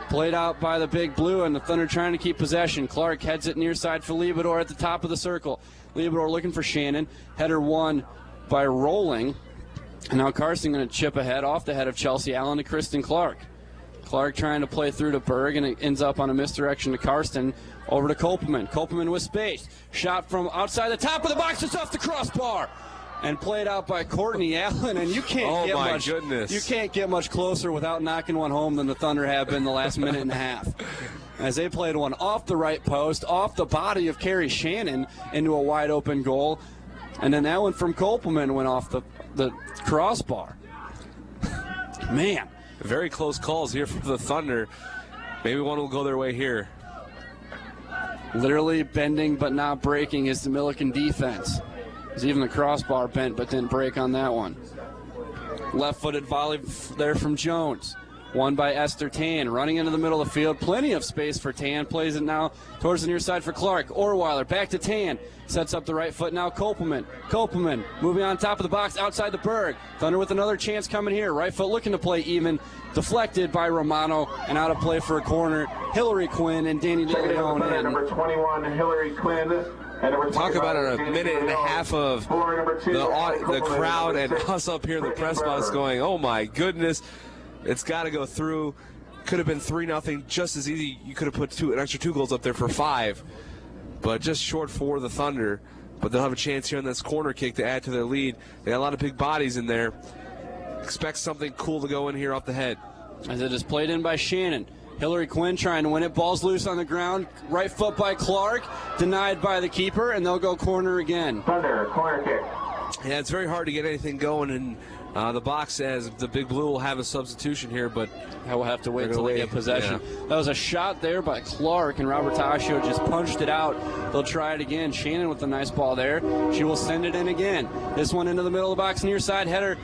Played out by the Big Blue, and the Thunder trying to keep possession. Clark heads it near side for Libador at the top of the circle. Libador looking for Shannon. Header won by Rolling. And now Carson going to chip ahead off the head of Chelsea Allen to Kristen Clark. Clark trying to play through to Berg, and it ends up on a misdirection to Karsten. Over to Kopelman. Kopelman with space. Shot from outside the top of the box. It's off the crossbar. And played out by Courtney Allen, and you can't goodness. You can't get much closer without knocking one home than the Thunder have been the last minute and a half. As they played one off the right post, off the body of Carrie Shannon into a wide open goal, and then that one from Kopelman went off the crossbar. Man, very close calls here for the Thunder. Maybe one will go their way here. Literally bending but not breaking is the Millikin defense. There's even the crossbar bent but didn't break on that one. Left-footed volley there from Jones. Won by Esther Tan. Running into the middle of the field. Plenty of space for Tan. Plays it now towards the near side for Clark. Orweiler back to Tan. Sets up the right foot now. Kopelman. Kopelman moving on top of the box outside the Berg. Thunder with another chance coming here. Right foot looking to play even. Deflected by Romano and out of play for a corner. Hillary Quinn and Danny DeLeon in. Number 21, Hillary Quinn. Talk about a minute and a half of the crowd and us up here in the press box going, oh my goodness, it's got to go through. Could have been 3-0 just as easy. You could have put an extra 2 goals up there for 5, but just short for the Thunder. But they'll have a chance here on this corner kick to add to their lead. They got a lot of big bodies in there. Expect something cool to go in here off the head. As it is played in by Shannon. Hillary Quinn trying to win it. Ball's loose on the ground. Right foot by Clark. Denied by the keeper, and they'll go corner again. Thunder, corner kick. Yeah, it's very hard to get anything going in the box as the Big Blue will have a substitution here, but I will have to wait until they get possession. Yeah. That was a shot there by Clark, and Robert Taschio just punched it out. They'll try it again. Shannon with a nice ball there. She will send it in again. This one into the middle of the box, near side header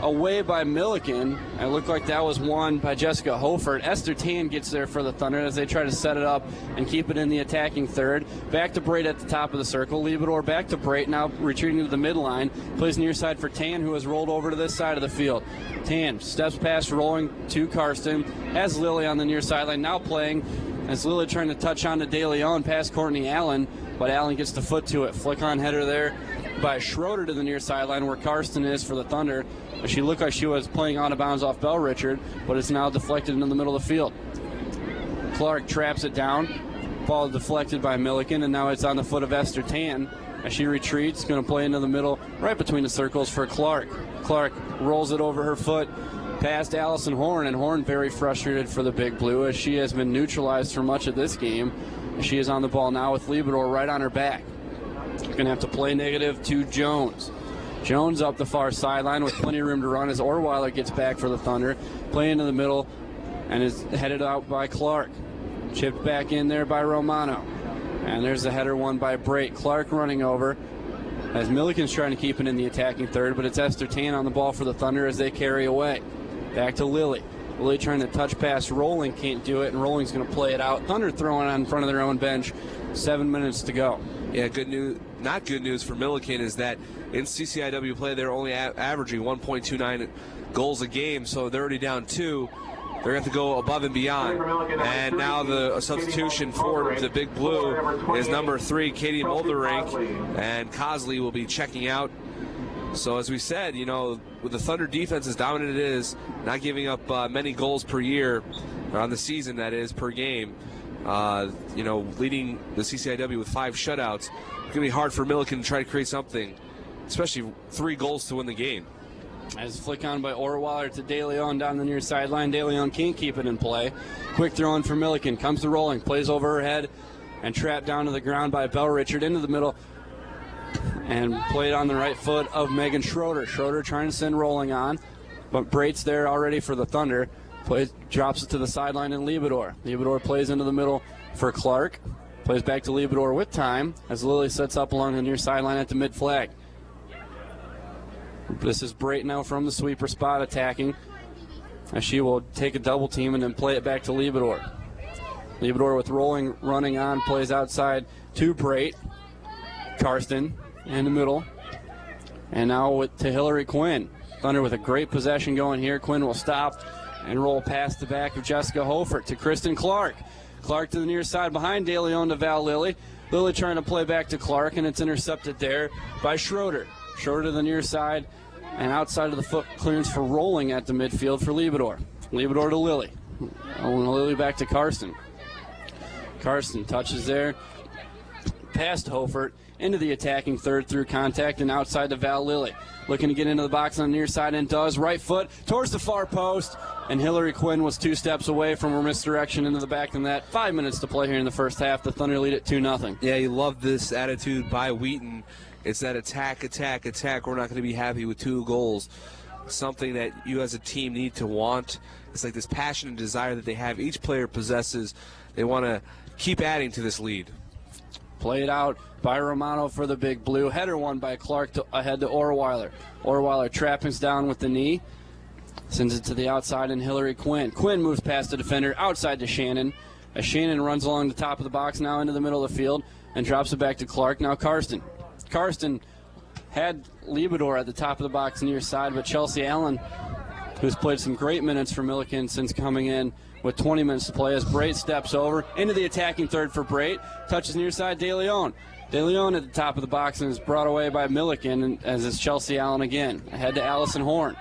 away by Millikin. It looked like that was won by Jessica Hofert. Esther Tan gets there for the Thunder as they try to set it up and keep it in the attacking third. Back to Brait at the top of the circle. Libador back to Brait, now retreating to the midline. Plays near side for Tan, who has rolled over to this side of the field. Tan steps past, rolling to Karsten. Has Lilly on the near sideline, now playing As Lily trying to touch on to De Leon past Courtney Allen, but Allen gets the foot to it. Flick on header there by Schroeder to the near sideline where Karsten is for the Thunder. She looked like she was playing out of bounds off Bell Richard, but it's now deflected into the middle of the field. Clark traps it down. Ball deflected by Millikin, and now it's on the foot of Esther Tan. As she retreats, going to play into the middle, right between the circles for Clark. Clark rolls it over her foot past Allison Horn, and Horn very frustrated for the Big Blue as she has been neutralized for much of this game. She is on the ball now with Liebedor right on her back. Going to have to play negative to Jones. Jones up the far sideline with plenty of room to run as Orweiler gets back for the Thunder. Play into the middle and is headed out by Clark. Chipped back in there by Romano. And there's the header won by Brait. Clark running over as Milliken's trying to keep it in the attacking third, but it's Esther Tan on the ball for the Thunder as they carry away. Back to Lily. Lily trying to touch pass. Rolling can't do it, and Rolling's going to play it out. Thunder throwing on in front of their own bench. 7 minutes to go. Yeah, good news. Not good news for Millikin is that in CCIW play they're only averaging 1.29 goals a game, so they're already down 2. They're going to have to go above and beyond. And now the substitution for the Big Blue is number 3, Katie Mulderink, and Cosley will be checking out. So as we said, with the Thunder defense as dominant it is, not giving up many goals per year, or on the season that is, per game, leading the CCIW with 5 shutouts, it's going to be hard for Millikin to try to create something, especially 3 goals to win the game. As flick on by Orweiler to De Leon down the near sideline. De Leon can't keep it in play. Quick throw in for Millikin. Comes to Rolling. Plays over her head and trapped down to the ground by Bell Richard into the middle. And played on the right foot of Megan Schroeder. Schroeder trying to send Rolling on. But Brait's there already for the Thunder. Drops it to the sideline in Liebedor. Liebedor plays into the middle for Clark. Plays back to Liebedor with time as Lily sets up along the near sideline at the mid-flag. This is Brait now from the sweeper spot attacking as she will take a double team and then play it back to Liebedor. Liebedor with Rolling running on, plays outside to Brait. Karsten in the middle. And now to Hillary Quinn. Thunder with a great possession going here. Quinn will stop and roll past the back of Jessica Hofert to Kristen Clark. Clark to the near side behind De Leon to Val Lilly. Lilly trying to play back to Clark, and it's intercepted there by Schroeder. Schroeder to the near side and outside of the foot clearance for Rolling at the midfield for Liebedor. Liebedor to Lily. Lily back to Karsten. Karsten touches there. Past Hofert into the attacking third through contact and outside to Val Lilly. Looking to get into the box on the near side and does. Right foot towards the far post. And Hillary Quinn was 2 steps away from her misdirection into the back of the net. 5 minutes to play here in the first half. The Thunder lead at 2-0. Yeah, you love this attitude by Wheaton. It's that attack, attack, attack. We're not going to be happy with 2 goals. Something that you as a team need to want. It's like this passion and desire that they have. Each player possesses. They want to keep adding to this lead. Played out by Romano for the Big Blue. Header won by Clark ahead to Orweiler. Orweiler trappings down with the knee. Sends it to the outside and Hillary Quinn. Quinn moves past the defender outside to Shannon. As Shannon runs along the top of the box now into the middle of the field and drops it back to Clark. Now Karsten. Karsten had Liebedor at the top of the box near side, but Chelsea Allen, who's played some great minutes for Millikin since coming in with 20 minutes to play, as Brait steps over into the attacking third for Brait. Touches near side De Leon. De Leon at the top of the box and is brought away by Millikin, as is Chelsea Allen again. Ahead to Allison Horn.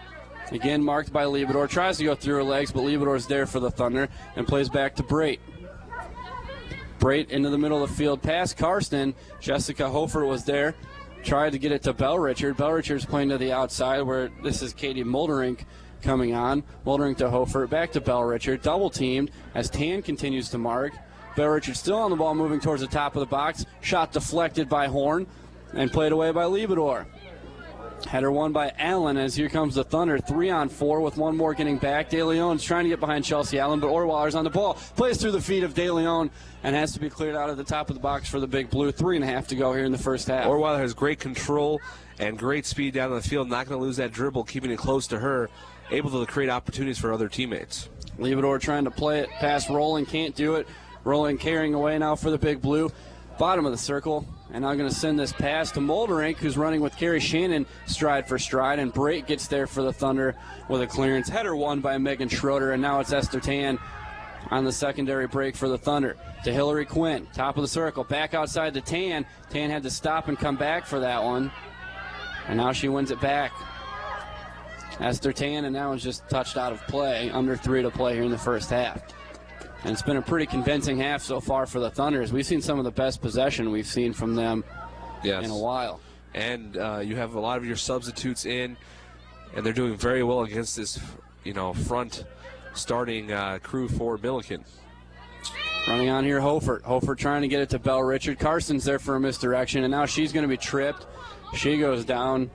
Again marked by Liebedor. Tries to go through her legs, but Liebedor's there for the Thunder and plays back to Brait. Brait into the middle of the field past Karsten. Jessica Hofert was there. Tried to get it to Bell Richard. Bell Richard's playing to the outside where this is Katie Mulderink coming on. Mulderink to Hofert. Back to Bell Richard. Double teamed as Tan continues to mark. Bell Richard still on the ball, moving towards the top of the box. Shot deflected by Horn and played away by Liebedor. Header won by Allen as here comes the Thunder. 3-on-4 with one more getting back. De Leon's trying to get behind Chelsea Allen, but Orweiler's on the ball. Plays through the feet of De Leon and has to be cleared out of the top of the box for the Big Blue. 3.5 to go here in the first half. Orweiler has great control and great speed down the field. Not going to lose that dribble, keeping it close to her. Able to create opportunities for other teammates. Liebedor trying to play it past Rolling. Can't do it. Rolling carrying away now for the Big Blue. Bottom of the circle. And I'm going to send this pass to Mulderink, who's running with Carrie Shannon stride for stride. And Brait gets there for the Thunder with a clearance. Header won by Megan Schroeder. And now it's Esther Tan on the secondary break for the Thunder. To Hillary Quinn, top of the circle, back outside to Tan. Tan had to stop and come back for that one. And now she wins it back. Esther Tan, and now is just touched out of play. Under 3 to play here in the first half. And it's been a pretty convincing half so far for the Thunders. We've seen some of the best possession we've seen from them in a while. And you have a lot of your substitutes in, and they're doing very well against this, front starting crew for Millikin. Running on here, Hofert. Hofert trying to get it to Bell Richard. Carson's there for a misdirection, and now she's going to be tripped. She goes down.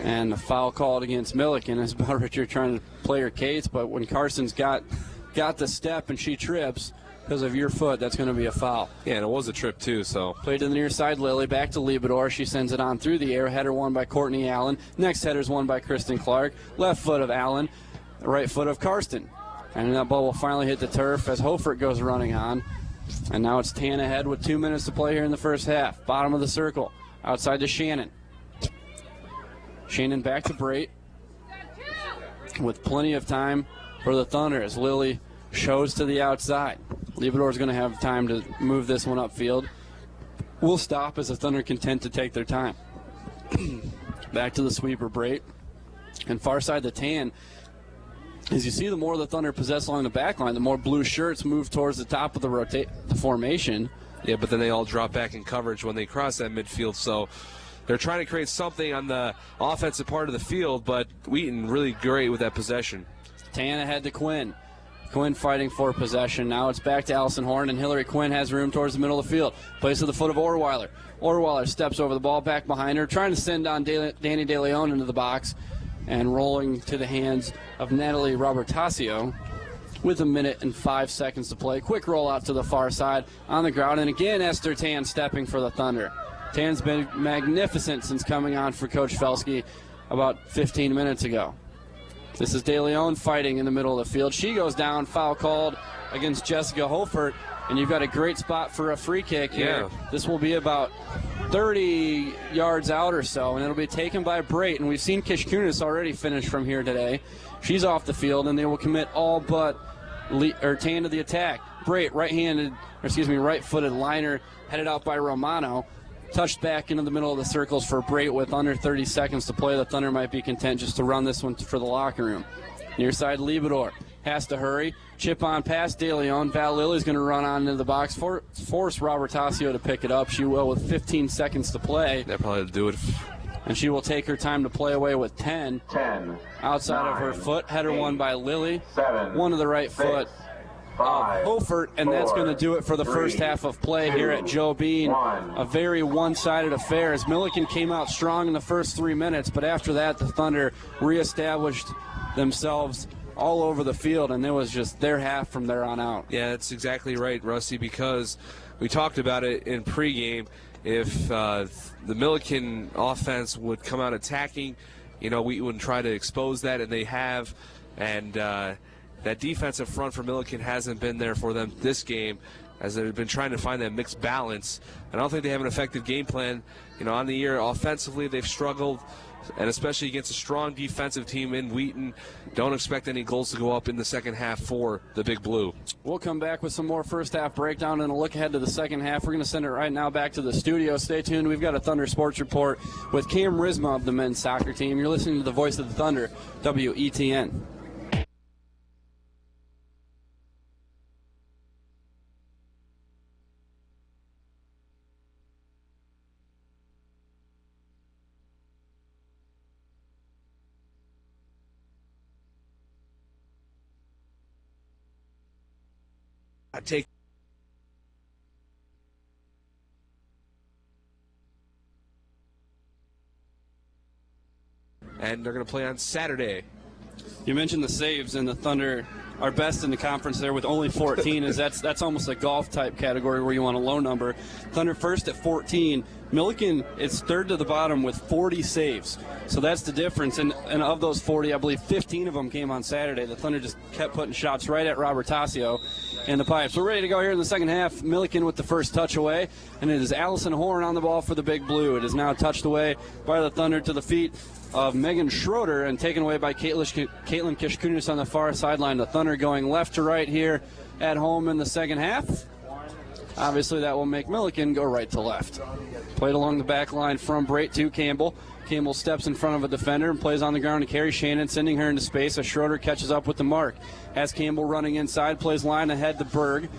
And the foul called against Millikin as Bell Richard trying to play her case, but when Carson's got the step and she trips because of your foot, that's going to be a foul. Yeah, and it was a trip too, so. Played to the near side, Lily, back to Liebedor. She sends it on through the air. Header won by Courtney Allen. Next header's won by Kristen Clark. Left foot of Allen, right foot of Karsten. And that ball will finally hit the turf as Hofert goes running on. And now it's Tan ahead with 2 minutes to play here in the first half. Bottom of the circle, outside to Shannon. Shannon back to Brait with plenty of time for the Thunder as Lily shows to the outside. Liebedor's going to have time to move this one upfield. We'll stop as the Thunder content to take their time. Back to the sweeper, Brait. And far side the Tan. As you see, the more the Thunder possess along the back line, the more blue shirts move towards the top of the formation. Yeah, but then they all drop back in coverage when they cross that midfield, so they're trying to create something on the offensive part of the field, but Wheaton really great with that possession. Tan ahead to Quinn. Quinn fighting for possession. Now it's back to Allison Horn, and Hillary Quinn has room towards the middle of the field. Plays to the foot of Orweiler. Orweiler steps over the ball, back behind her, trying to send on Danny De Leon into the box, and rolling to the hands of Natalie Robertasio with 1 minute and 5 seconds to play. Quick roll out to the far side on the ground, and again Esther Tan stepping for the Thunder. Tan's been magnificent since coming on for Coach Felsky about 15 minutes ago. This is De Leon fighting in the middle of the field. She goes down, foul called against Jessica Hofert, and you've got a great spot for a free kick here. Yeah. This will be about 30 yards out or so, and it'll be taken by Brait. And we've seen Kishkunis already finish from here today. She's off the field, and they will commit all but Tan to the attack. Brait, right-footed liner, headed out by Romano. Touched back into the middle of the circles for Brait with under 30 seconds to play. The Thunder might be content just to run this one for the locker room. Near side, Liebedor has to hurry. Chip on past De Leon. Val Lilly's going to run on into the box. Force Robertasio to pick it up. She will with 15 seconds to play. That probably do it. And she will take her time to play away with 10. Outside 9, of her foot. Header 8, won by Lilly. 7, one to the right 6, foot. 5, Hofert, and that's going to do it for the first half of play here at Joe Bean. A very one-sided affair as Millikin came out strong in the first 3 minutes, but after that the Thunder reestablished themselves all over the field, and it was just their half from there on out. Yeah, that's exactly right, Rusty, because we talked about it in pregame. If the Millikin offense would come out attacking, we would try to expose that, and they have, and that defensive front for Millikin hasn't been there for them this game, as they've been trying to find that mixed balance. And I don't think they have an effective game plan. On the year, offensively, they've struggled, and especially against a strong defensive team in Wheaton. Don't expect any goals to go up in the second half for the Big Blue. We'll come back with some more first half breakdown and a look ahead to the second half. We're going to send it right now back to the studio. Stay tuned. We've got a Thunder Sports Report with Cam Risma of the men's soccer team. You're listening to the voice of the Thunder, WETN. And they're going to play on Saturday. You mentioned the saves, and the Thunder are best in the conference there with only 14. That's almost a golf type category where you want a low number. Thunder first at 14. Millikin is third to the bottom with 40 saves. So that's the difference. And of those 40, I believe 15 of them came on Saturday. The Thunder just kept putting shots right at Robertasio in the pipes. We're ready to go here in the second half. Millikin with the first touch away, and it is Allison Horn on the ball for the Big Blue. It is now touched away by the Thunder to the feet of Megan Schroeder and taken away by Caitlin Kishkunis on the far sideline. The Thunder going left to right here at home in the second half. Obviously, that will make Millikin go right to left. Played along the back line from Brait to Campbell. Campbell steps in front of a defender and plays on the ground to carry Shannon, sending her into space as Schroeder catches up with the mark. Has Campbell running inside, plays line ahead to Berg.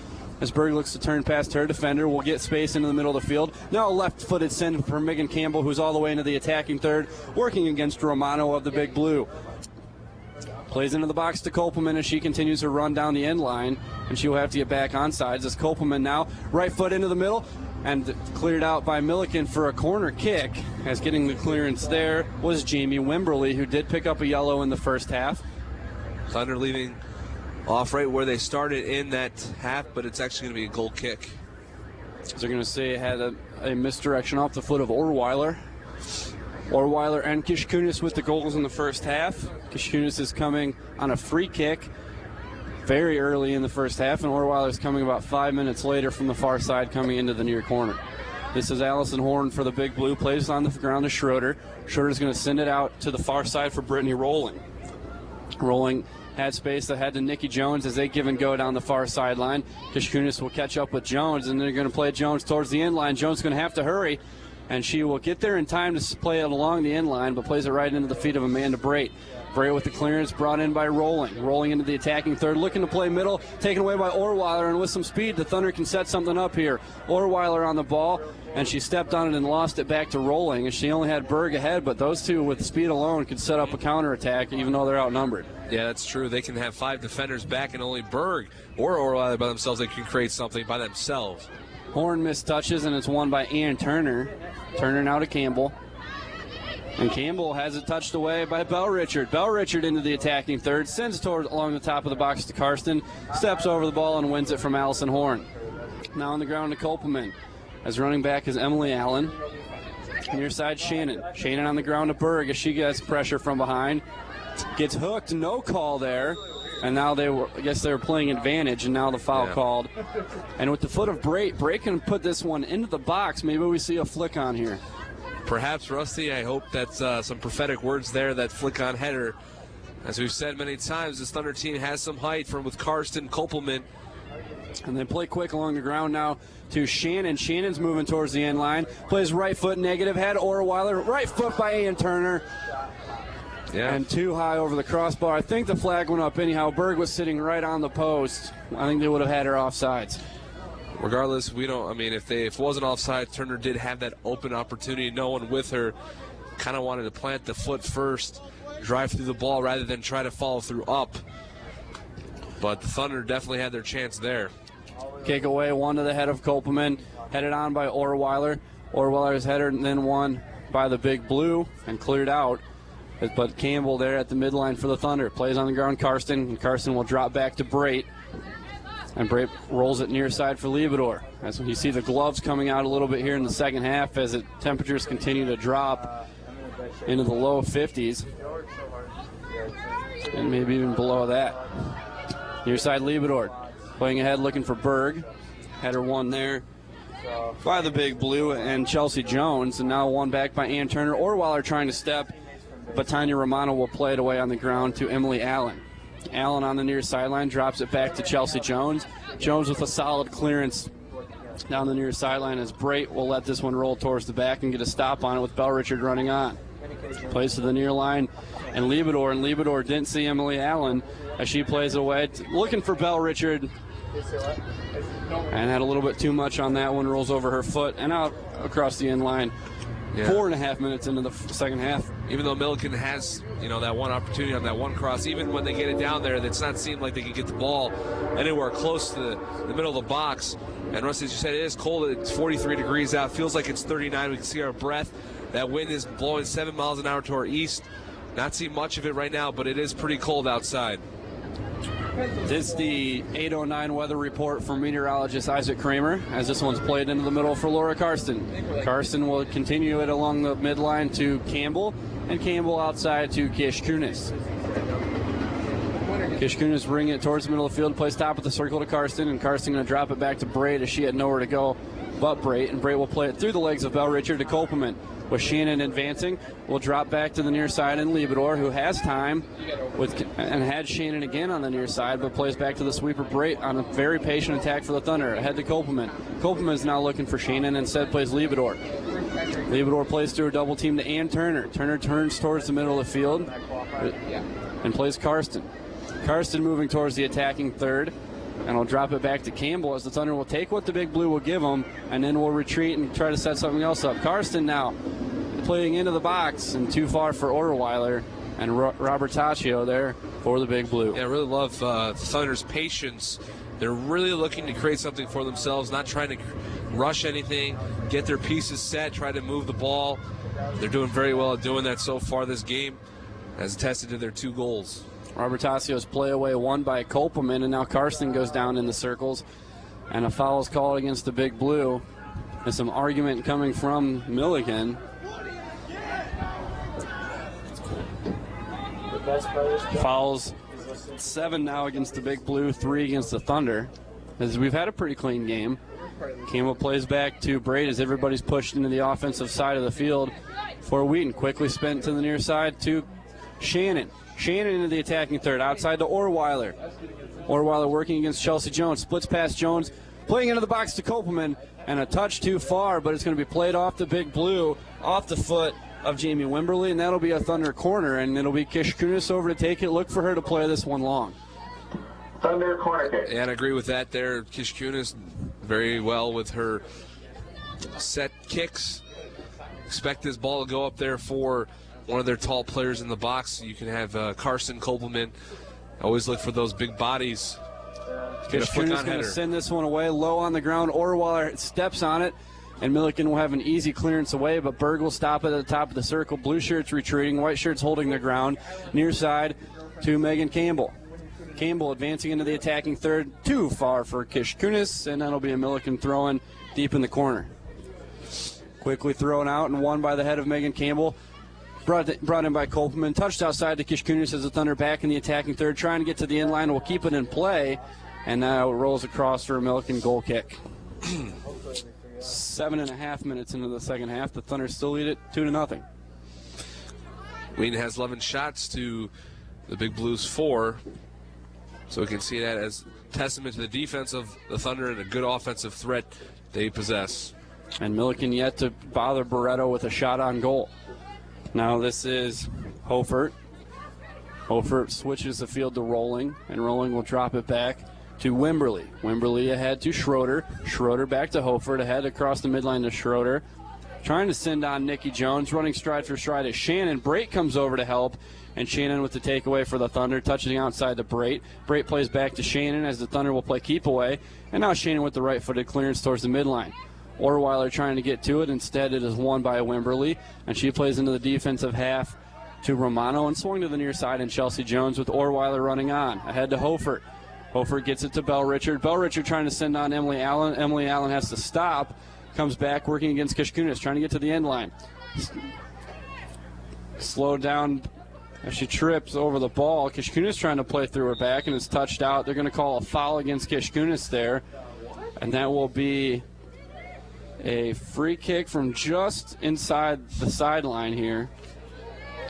As Berg looks to turn past her defender, will get space into the middle of the field. Now a left-footed send for Megan Campbell, who's all the way into the attacking third, working against Romano of the Big Blue. Plays into the box to Kopelman as she continues her run down the end line, and she will have to get back on sides as Kopelman now right foot into the middle and cleared out by Millikin for a corner kick. As getting the clearance there was Jamie Wimberly, who did pick up a yellow in the first half. Thunder leaving off right where they started in that half, but it's actually going to be a goal kick. So they're going to say it had a misdirection off the foot of Orweiler. Orweiler and Kishkunis with the goals in the first half. Kishkunis is coming on a free kick very early in the first half, and Orweiler is coming about 5 minutes later from the far side coming into the near corner. This is Allison Horn for the Big Blue. Plays on the ground to Schroeder. Schroeder's going to send it out to the far side for Brittany Rolling. Rolling had space ahead to Nikki Jones as they give and go down the far sideline. Kishkunis will catch up with Jones, and they're going to play Jones towards the end line. Jones is going to have to hurry, and she will get there in time to play it along the end line, but plays it right into the feet of Amanda Brait. Brait with the clearance brought in by Rolling. Rolling into the attacking third, looking to play middle, taken away by Orweiler, and with some speed, the Thunder can set something up here. Orweiler on the ball, and she stepped on it and lost it back to Rolling, and she only had Berg ahead, but those two with speed alone could set up a counterattack even though they're outnumbered. Yeah, that's true. They can have 5 defenders back, and only Berg or Orweiler by themselves, they can create something by themselves. Horn missed touches, and it's won by Ann Turner. Turner now to Campbell. And Campbell has it touched away by Bell Richard. Bell Richard into the attacking third, sends it along the top of the box to Karsten, steps over the ball and wins it from Allison Horn. Now on the ground to Kopelman. As running back is Emily Allen. Near side Shannon. Shannon on the ground to Berg as she gets pressure from behind. Gets hooked, no call there. And now they were playing advantage, and now the foul called. And with the foot of Brait can put this one into the box. Maybe we see a flick on here. Perhaps, Rusty, I hope that's some prophetic words there, that flick-on header. As we've said many times, this Thunder team has some height with Karsten, Kopelman. And they play quick along the ground now to Shannon. Shannon's moving towards the end line. Plays right foot negative, had Orweiler. Right foot by Ann Turner. Yeah. And too high over the crossbar. I think the flag went up anyhow. Berg was sitting right on the post. I think they would have had her offsides. Regardless, if it wasn't offside, Turner did have that open opportunity. No one with her. Kind of wanted to plant the foot first, drive through the ball rather than try to follow through up. But the Thunder definitely had their chance there. Kick away, one to the head of Kopelman. Headed on by Orweiler. Orweiler's header and then won by the Big Blue and cleared out. But Campbell there at the midline for the Thunder. Plays on the ground Karsten, and Karsten will drop back to Brait. And Brait rolls it near side for Liebedor. As you see the gloves coming out a little bit here in the second half as the temperatures continue to drop into the low 50s. And maybe even below that. Near side Liebedor. Playing ahead looking for Berg. Header one there by the Big Blue and Chelsea Jones. And now one back by Ann Turner. Orweiler trying to step, but Tanya Romano will play it away on the ground to Emily Allen. Allen on the near sideline drops it back to Chelsea Jones. Jones with a solid clearance down the near sideline as Brait will let this one roll towards the back and get a stop on it with Bell Richard running on. Plays to the near line and Liebedor didn't see Emily Allen as she plays it away. Looking for Bell Richard and had a little bit too much on that one. Rolls over her foot and out across the end line. Yeah. 4.5 minutes into the second half. Even though Millikin has, that one opportunity on that one cross, even when they get it down there, it's not seemed like they can get the ball anywhere close to the middle of the box. And Rusty, as you said, it is cold. It's 43 degrees out. Feels like it's 39. We can see our breath. That wind is blowing 7 miles an hour to our east. Not seeing much of it right now, but it is pretty cold outside. This is the 8:09 weather report from meteorologist Isaac Kramer as this one's played into the middle for Laura Karsten. Karsten will continue it along the midline to Campbell, and Campbell outside to Kishkunis. Kishkunis bring it towards the middle of the field, plays top of the circle to Karsten, and Karsten going to drop it back to Brait as she had nowhere to go but Brait, and Brait will play it through the legs of Bell Richard to Kopelman. with Shannon advancing. We'll drop back to the near side and Liebedor, who has time and had Shannon again on the near side, but plays back to the sweeper Brait on a very patient attack for the Thunder. Ahead to Kopelman. Kopelman is now looking for Shannon, instead plays Liebedor. Liebedor plays through a double team to Ann Turner. Turner turns towards the middle of the field and plays Karsten. Karsten moving towards the attacking third, and will drop it back to Campbell as the Thunder will take what the Big Blue will give them, and then we'll retreat and try to set something else up. Karsten now playing into the box and too far for Orweiler, and Robert Taccio there for the Big Blue. Yeah, I really love the Thunder's patience. They're really looking to create something for themselves, not trying to rush anything, get their pieces set, try to move the ball. They're doing very well at doing that so far this game, as attested to their 2 goals. Robert Taccio's play away won by Kopelman, and now Karsten goes down in the circles, and a foul is called against the Big Blue. There's some argument coming from Millikin. Fouls 7 now against the Big Blue, 3 against the Thunder, as we've had a pretty clean game. Campbell plays back to Brait as everybody's pushed into the offensive side of the field for Wheaton. Quickly spent to the near side to Shannon. Shannon into the attacking third, outside to Orweiler. Orweiler working against Chelsea Jones, splits past Jones, playing into the box to Kopelman, and a touch too far, but it's going to be played off the Big Blue, off the foot of Jamie Wimberly, and that'll be a Thunder corner, and it'll be Kishkunis over to take it. Look for her to play this one long. Thunder corner kick. And I agree with that there. Kishkunis very well with her set kicks. Expect this ball to go up there for one of their tall players in the box. You can have Karsten, Kopelman. Always look for those big bodies. Kishkunis going to send this one away low on the ground. Orweiler steps on it, and Millikin will have an easy clearance away, but Berg will stop it at the top of the circle. Blue shirts retreating, white shirts holding their ground. Near side to Megan Campbell. Campbell advancing into the attacking third, too far for Kishkunis, and that'll be a Millikin throw-in deep in the corner. Quickly thrown out and won by the head of Megan Campbell. Brought in by Kopelman. Touched outside to Kishkunis as the Thunder back in the attacking third, trying to get to the end line. Will keep it in play, and now it rolls across for a Millikin goal kick. 7.5 minutes into the second half. The Thunder still lead it 2-0. Wheaton has 11 shots to the Big Blues 4. So we can see that as testament to the defense of the Thunder and a good offensive threat they possess. And Millikin yet to bother Barreto with a shot on goal. Now this is Hofert. Hofert switches the field to Rolling, and Rolling will drop it back to Wimberly. Wimberly ahead to Schroeder. Schroeder back to Hofert, ahead across the midline to Schroeder. Trying to send on Nikki Jones, running stride for stride is Shannon. Brait comes over to help, and Shannon with the takeaway for the Thunder, touching outside to Brait. Brait plays back to Shannon as the Thunder will play keep away, and now Shannon with the right-footed clearance towards the midline. Orweiler trying to get to it. Instead, it is won by Wimberly, and she plays into the defensive half to Romano and swung to the near side, and Chelsea Jones with Orweiler running on. Ahead to Hofert. Hofert gets it to Bell Richard. Bell Richard trying to send on Emily Allen. Emily Allen has to stop. Comes back working against Kishkunis, trying to get to the end line. Slowed down as she trips over the ball. Kishkunis trying to play through her back, and it's touched out. They're going to call a foul against Kishkunis there, and that will be a free kick from just inside the sideline here.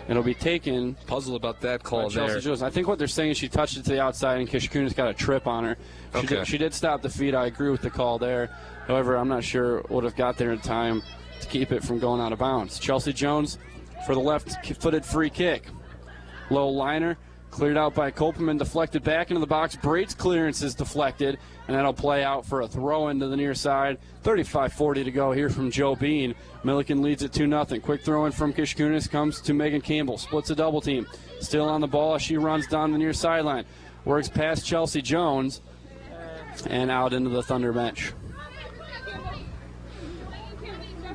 It'll be taken. Puzzled about that call there. I think what they're saying is she touched it to the outside and Kishkunis got a trip on her. She did stop the feet. I agree with the call there. However, I'm not sure would have got there in time to keep it from going out of bounds. Chelsea Jones for the left-footed free kick. Low liner. Cleared out by Kopelman, deflected back into the box. Brait's clearance is deflected, and that'll play out for a throw into the near side. 35-40 to go here from Joe Bean. Millikin leads it 2-0. Quick throw in from Kishkunis comes to Megan Campbell. Splits a double team. Still on the ball as she runs down the near sideline. Works past Chelsea Jones and out into the Thunder bench.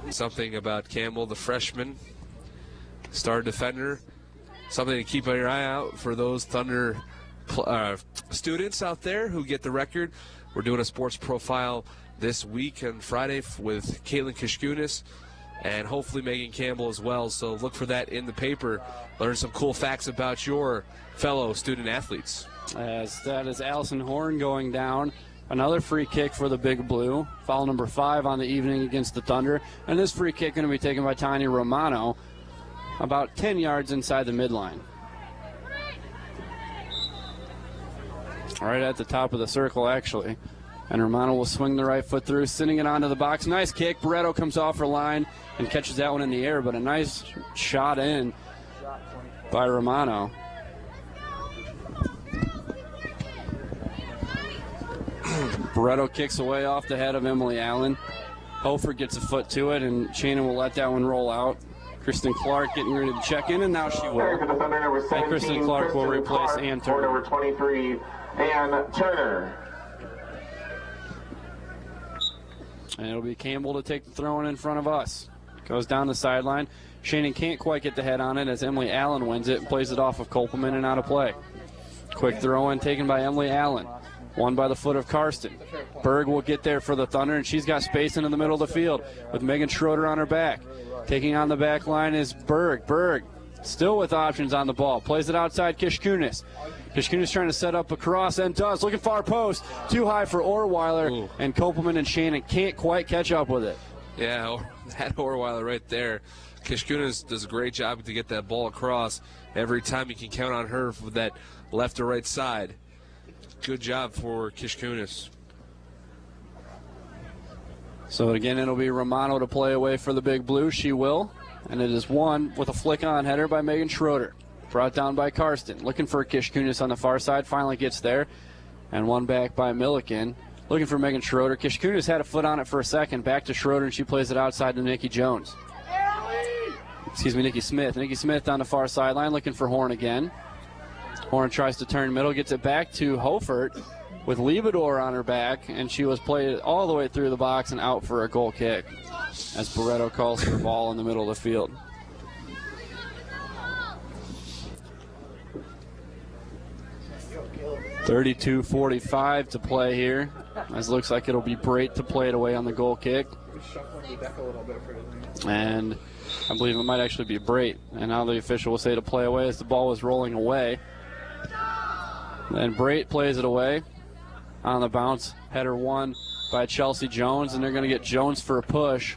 Something about Campbell, the freshman, star defender. Something to keep your eye out for those Thunder students out there who get the record. We're doing a sports profile this week on Friday with Caitlin Kishkunis and hopefully Megan Campbell as well. So look for that in the paper. Learn some cool facts about your fellow student athletes. As that is Allison Horn going down Another free kick for the Big Blue. Foul number 5 on the evening against the Thunder. And this free kick going to be taken by Tanya Romano about 10 yards inside the midline. Right at the top of the circle, actually. And Romano will swing the right foot through, sending it onto the box. Nice kick. Barreto comes off her line and catches that one in the air, but a nice shot in by Romano. Barreto kicks away off the head of Emily Allen. Hofer gets a foot to it, and Shannon will let that one roll out. Kristen Clark getting ready to check in, and now she will. And Kristen Clark will replace Ann Turner. Number 23, Ann Turner. And it'll be Campbell to take the throw in front of us. Goes down the sideline. Shannon can't quite get the head on it as Emily Allen wins it and plays it off of Kopelman and out of play. Quick throw in taken by Emily Allen. Won by the foot of Karsten. Berg will get there for the Thunder, and she's got space in the middle of the field with Megan Schroeder on her back. Taking on the back line is Berg. Berg still with options on the ball. Plays it outside Kishkunis. Kishkunis trying to set up a cross and does. Looking far post. Too high for Orweiler. And Kopelman and Shannon can't quite catch up with it. Yeah, that Orweiler right there. Kishkunis does a great job to get that ball across. Every time you can count on her for that left or right side. Good job for Kishkunis. So again, it'll be Romano to play away for the Big Blue. She will. And it is won with a flick-on header by Megan Schroeder. Brought down by Karsten. Looking for Kishkunis on the far side. Finally gets there. And won back by Millikin. Looking for Megan Schroeder. Kishkunis had a foot on it for a second. Back to Schroeder, and she plays it outside to Nikki Jones. Nikki Smith. Nikki Smith on the far sideline looking for Horn again. Horn tries to turn middle, gets it back to Hofert with Liebador on her back, and she was played all the way through the box and out for a goal kick as Barreto calls for the ball in the middle of the field. .32:45 to play here, as it looks like it'll be Brait to play it away on the goal kick. And I believe it might actually be Brait. And now the official will say to play away as the ball was rolling away. And Brait plays it away on the bounce. Header won by Chelsea Jones, and they're going to get Jones for a push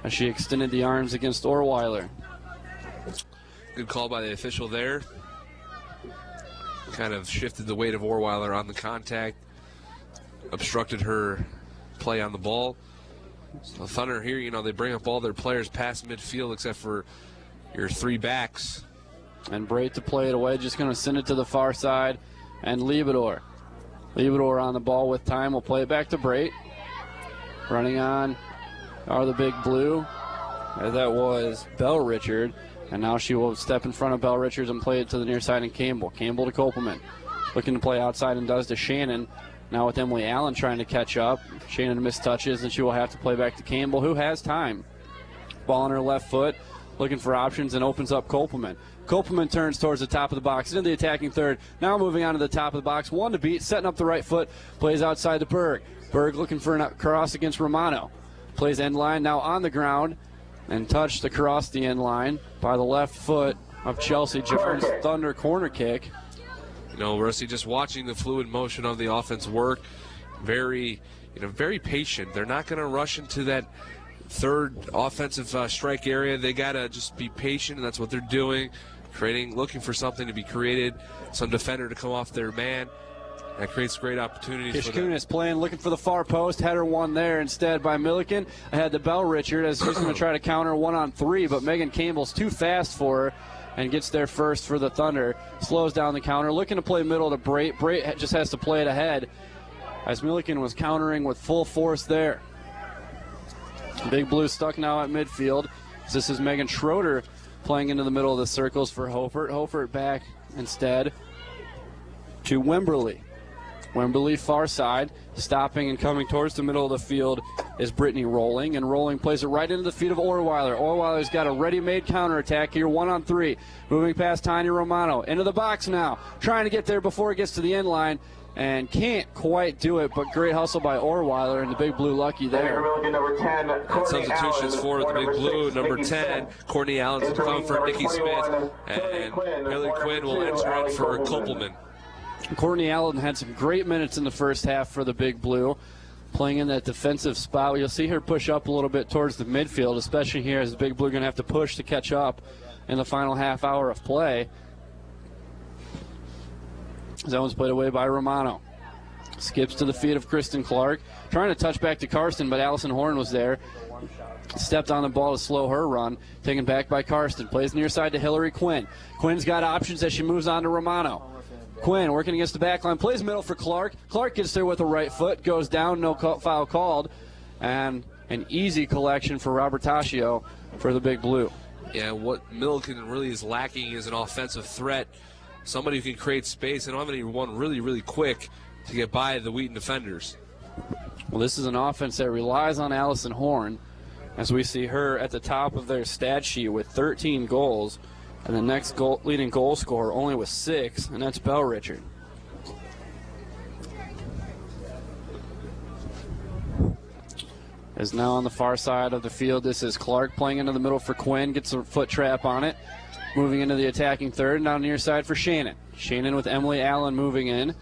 as she extended the arms against Orweiler. Good call by the official there. Kind of shifted the weight of Orweiler on the contact. Obstructed her play on the ball. So Thunder here, they bring up all their players past midfield except for your 3 backs. And Brait to play it away, just going to send it to the far side. And Liebador. Liebador on the ball with time. We'll play it back to Brait. Running on are the Big Blue. That was Bell Richard. And now she will step in front of Bell Richards and play it to the near side and Campbell. Campbell to Kopelman. Looking to play outside and does to Shannon. Now with Emily Allen trying to catch up. Shannon mistouches, and she will have to play back to Campbell, who has time. Ball on her left foot. Looking for options and opens up Kopelman. Kopelman turns towards the top of the box into the attacking third. Now moving on to the top of the box. One to beat, setting up the right foot. Plays outside to Berg. Berg looking for a cross against Romano. Plays end line, now on the ground. And touched across the end line by the left foot of Chelsea Jones. Thunder corner kick. Rusty, just watching the fluid motion of the offense work. Very patient. They're not going to rush into that third offensive strike area. They got to just be patient, and that's what they're doing. Looking for something to be created, some defender to come off their man. That creates great opportunities for them. Kishkunis playing, looking for the far post. Header won there instead by Millikin. Ahead to Bell Richard as she's going to try to counter 1-on-3, but Megan Campbell's too fast for her and gets there first for the Thunder. Slows down the counter, looking to play middle to Brait. Brait just has to play it ahead as Millikin was countering with full force there. Big Blue stuck now at midfield. This is Megan Schroeder playing into the middle of the circles for Hofert. Hofert back instead to Wimberly. Wimberly far side, stopping and coming towards the middle of the field is Brittany Rolling, and Rolling plays it right into the feet of Orweiler. Orweiler's got a ready-made counterattack here, 1-on-3. Moving past Tanya Romano, into the box now, trying to get there before it gets to the end line, and can't quite do it, but great hustle by Orweiler, and the Big Blue lucky there. And substitutions for the Big Blue, number 10, Courtney Allen to come for Nikki Smith, and Haley Quinn will enter in for Kopelman. Courtney Allen had some great minutes in the first half for the Big Blue, playing in that defensive spot. You'll see her push up a little bit towards the midfield, especially here as the Big Blue going to have to push to catch up in the final half hour of play. That one's played away by Romano. Skips to the feet of Kristen Clark. Trying to touch back to Karsten, but Allison Horn was there. Stepped on the ball to slow her run. Taken back by Karsten. Plays near side to Hillary Quinn. Quinn's got options as she moves on to Romano. Quinn working against the back line. Plays middle for Clark. Clark gets there with a right foot. Goes down. No foul called. And an easy collection for Robert Tascio for the Big Blue. Yeah, what Millikin really is lacking is an offensive threat. Somebody who can create space. They don't have anyone really, really quick to get by the Wheaton defenders. Well, this is an offense that relies on Allison Horn, as we see her at the top of their stat sheet with 13 goals, and the next leading goal scorer only with 6, and that's Bell Richard. Is now on the far side of the field. This is Clark playing into the middle for Quinn, gets a foot trap on it. Moving into the attacking third, now near side for Shannon. Shannon with Emily Allen moving in.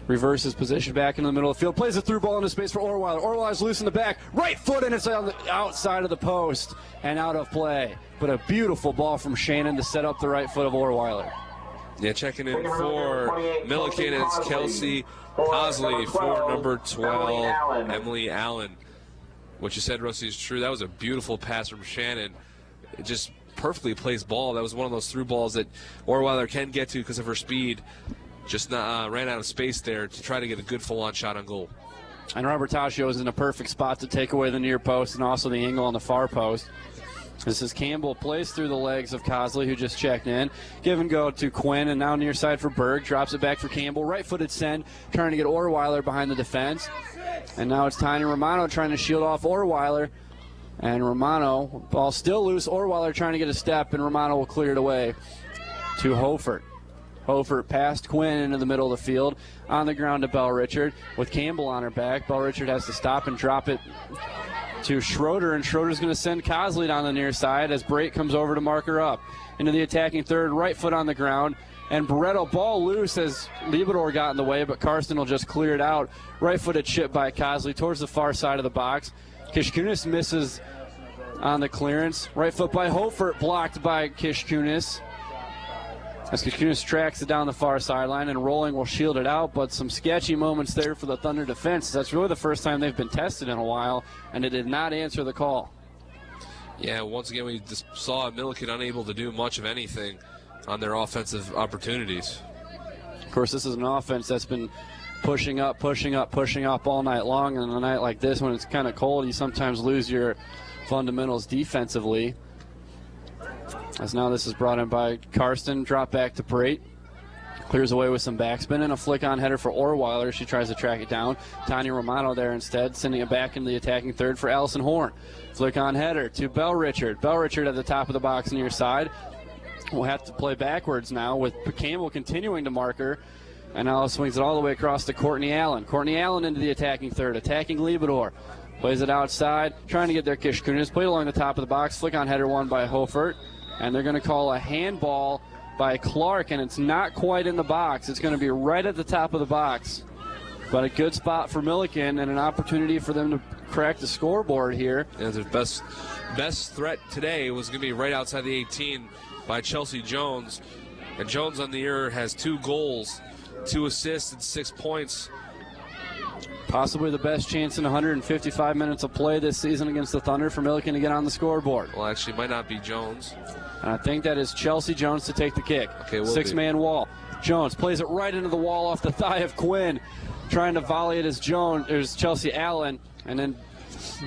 Reverses position back in the middle of the field. Plays a through ball into space for Orweiler. Orweiler's loose in the back. Right foot, and it's on the outside of the post and out of play. But a beautiful ball from Shannon to set up the right foot of Orweiler. Yeah, checking in for Millikin, it's Kelsey Cosley for number 12, Emily Allen. What you said, Rusty, is true. That was a beautiful pass from Shannon. It just perfectly placed ball. That was one of those through balls that Orweiler can get to because of her speed. Just ran out of space there to try to get a good full-on shot on goal. And Robert Tascio is in a perfect spot to take away the near post and also the angle on the far post. This is Campbell, plays through the legs of Cosley, who just checked in. Give and go to Quinn, and now near side for Berg. Drops it back for Campbell. Right-footed send, trying to get Orweiler behind the defense. And now it's Tiny Romano trying to shield off Orweiler. And Romano, ball still loose. Orweiler trying to get a step, and Romano will clear it away to Hofert. Hofert past Quinn into the middle of the field. On the ground to Bell Richard with Campbell on her back. Bell Richard has to stop and drop it to Schroeder, and Schroeder's going to send Cosley down the near side as Brake comes over to mark her up. Into the attacking third, right foot on the ground. And Barreto, ball loose as Liebedor got in the way, but Karsten will just clear it out. Right-footed chip by Cosley towards the far side of the box. Kishkunis misses on the clearance. Right foot by Hofert, blocked by Kishkunis. As Kishkunis tracks it down the far sideline, and Rolling will shield it out, but some sketchy moments there for the Thunder defense. That's really the first time they've been tested in a while, and it did not answer the call. Yeah, once again, we just saw Millikin unable to do much of anything on their offensive opportunities. Of course, this is an offense that's been pushing up all night long, and on a night like this, when it's kind of cold, you sometimes lose your fundamentals defensively. As now this is brought in by Karsten, drop back to Brate. Clears away with some backspin and a flick-on header for Orweiler. She tries to track it down. Tanya Romano there instead, sending it back into the attacking third for Allison Horn. Flick-on header to Bell Richard. Bell Richard at the top of the box near side. We'll have to play backwards now with Campbell continuing to mark her. And now swings it all the way across to Courtney Allen. Courtney Allen into the attacking third, attacking Liebedor. Plays it outside, trying to get there Kishkunis. Played along the top of the box. Flick-on header won by Hofert. And they're going to call a handball by Clark, and it's not quite in the box. It's going to be right at the top of the box. But a good spot for Millikin and an opportunity for them to crack the scoreboard here. Yeah, their best threat today was going to be right outside the 18 by Chelsea Jones. And Jones on the year has 2 goals, 2 assists, and 6 points. Possibly the best chance in 155 minutes of play this season against the Thunder for Millikin to get on the scoreboard. Well, actually, it might not be Jones. And I think that is Chelsea Jones to take the kick. Okay, 6-man wall. Jones plays it right into the wall off the thigh of Quinn. Trying to volley it as Chelsea Allen. And then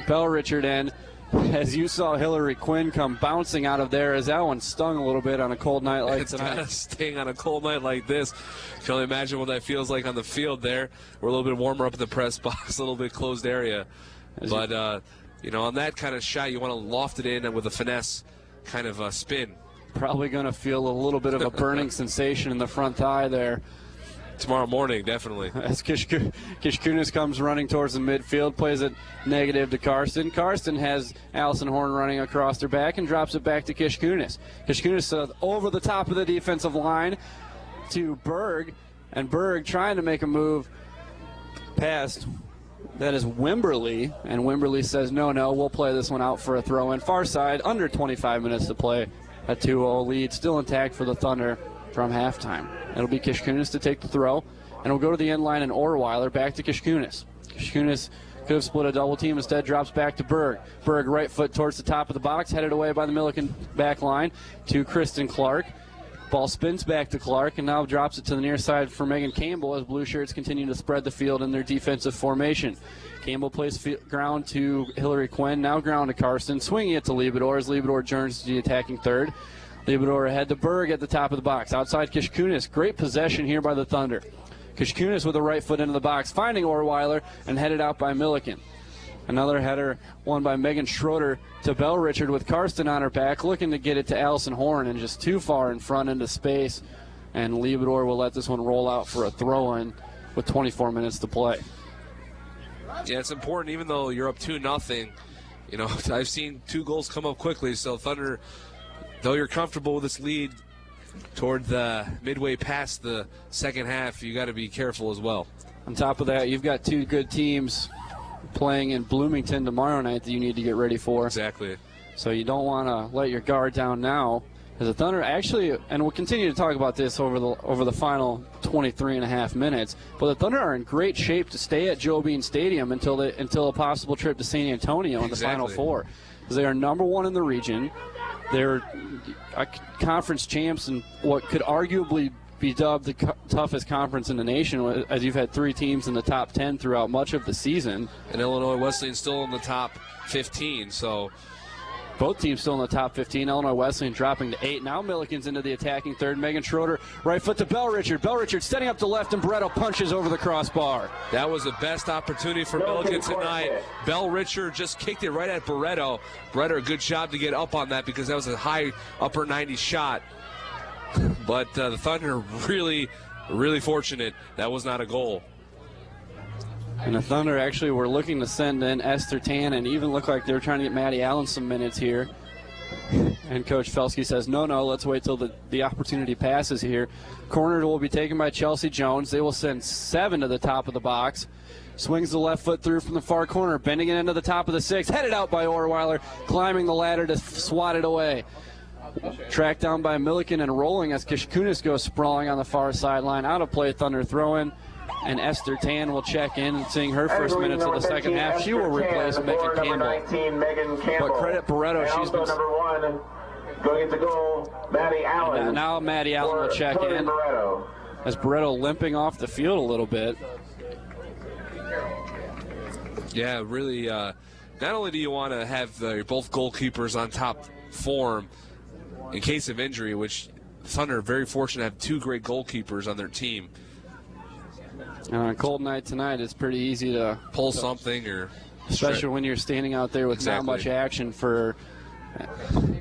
Bell Richard in. As you saw Hillary Quinn come bouncing out of there, as that one stung a little bit on a cold night like tonight. It's kind of sting on a cold night like this. You can only imagine what that feels like on the field there. We're a little bit warmer up in the press box, a little bit closed area. But, on that kind of shot, you want to loft it in with a finesse kind of spin. Probably going to feel a little bit of a burning sensation in the front thigh there. Tomorrow morning, definitely. As Kishkunis comes running towards the midfield, plays it negative to Karsten. Karsten has Allison Horn running across her back and drops it back to Kishkunis. Kishkunis over the top of the defensive line to Berg. And Berg trying to make a move past. That is Wimberly, and Wimberly says, no, we'll play this one out for a throw-in. Far side, under 25 minutes to play. A 2-0 lead, still intact for the Thunder from halftime. It'll be Kishkunis to take the throw, and it'll go to the end line and Orweiler back to Kishkunis. Kishkunis could have split a double team, instead drops back to Berg. Berg right foot towards the top of the box, headed away by the Millikin back line to Kristen Clark. Ball spins back to Clark and now drops it to the near side for Megan Campbell as Blue Shirts continue to spread the field in their defensive formation. Campbell plays ground to Hillary Quinn, now ground to Karsten, swinging it to Liebedor as Liebedor turns to the attacking third. Liebedor ahead to Berg at the top of the box. Outside Kishkunis, great possession here by the Thunder. Kishkunis with a right foot into the box, finding Orweiler and headed out by Millikin. Another header won by Megan Schroeder to Bell Richard with Karsten on her back, looking to get it to Allison Horn and just too far in front into space. And Liebedor will let this one roll out for a throw-in with 24 minutes to play. Yeah, it's important even though you're up 2-0. You know, I've seen 2 goals come up quickly, so Thunder, though you're comfortable with this lead toward the midway past the second half, you got to be careful as well. On top of that, you've got 2 good teams playing in Bloomington tomorrow night that you need to get ready for. Exactly. So you don't want to let your guard down now. As the Thunder actually, and we'll continue to talk about this over the final 23 and a half minutes, but the Thunder are in great shape to stay at Joe Bean Stadium until a possible trip to San Antonio in the Final Four. Because they are number 1 in the region. They're conference champs in what could arguably be dubbed the toughest conference in the nation, as you've had 3 teams in the top 10 throughout much of the season. And Illinois Wesleyan's still in the top 15, so both teams still in the top 15. Illinois Wesleyan dropping to 8. Now Milliken's into the attacking third. Megan Schroeder, right foot to Bell Richard. Bell Richard setting up to left, and Barretto punches over the crossbar. That was the best opportunity for Millikin tonight. Bell Richard just kicked it right at Barretto. Barretto, a good job to get up on that because that was a high upper 90s shot. But the Thunder really, really fortunate that was not a goal. And the Thunder actually were looking to send in Esther Tan and even looked like they were trying to get Maddie Allen some minutes here. And Coach Felsky says, no, let's wait till the opportunity passes here. Corner will be taken by Chelsea Jones. They will send 7 to the top of the box. Swings the left foot through from the far corner, bending it into the top of the 6. Headed out by Orweiler, climbing the ladder to swat it away. Tracked down by Millikin and rolling as Kishkunis goes sprawling on the far sideline. Out of play, Thunder throw-in. And Esther Tan will check in and seeing her first minutes of the second half. She will replace Megan Campbell. But credit Barretto, she's been number 1 going into goal, Maddie Allen. Now Maddie Allen will check in as Barretto limping off the field a little bit. Yeah, really. Not only do you want to have both goalkeepers on top form in case of injury, which Thunder are very fortunate to have 2 great goalkeepers on their team. And on a cold night tonight, it's pretty easy to pull something, or especially when you're standing out there with not much action for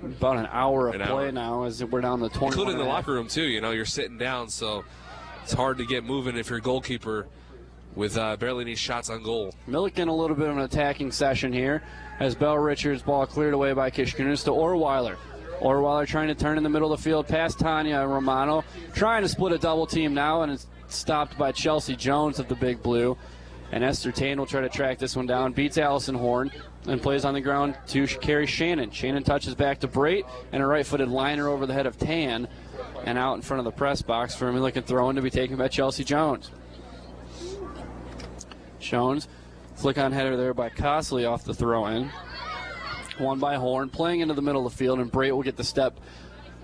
about an hour of play now, as we're down to 20. Including the locker room too. You know, you're sitting down, so it's hard to get moving if you're a goalkeeper with barely any shots on goal. Millikin a little bit of an attacking session here as Bell Richards' ball cleared away by Kishkunis to Orweiler. Orweiler trying to turn in the middle of the field past Tanya Romano, trying to split a double team now, and it's stopped by Chelsea Jones of the Big Blue. And Esther Tan will try to track this one down, beats Allison Horn, and plays on the ground to carry Shannon. Shannon touches back to Brait, and a right-footed liner over the head of Tan, and out in front of the press box for a Millikin throw-in to be taken by Chelsea Jones. Jones, flick-on header there by Cosley off the throw-in. Won by Horn, playing into the middle of the field, and Brait will get the step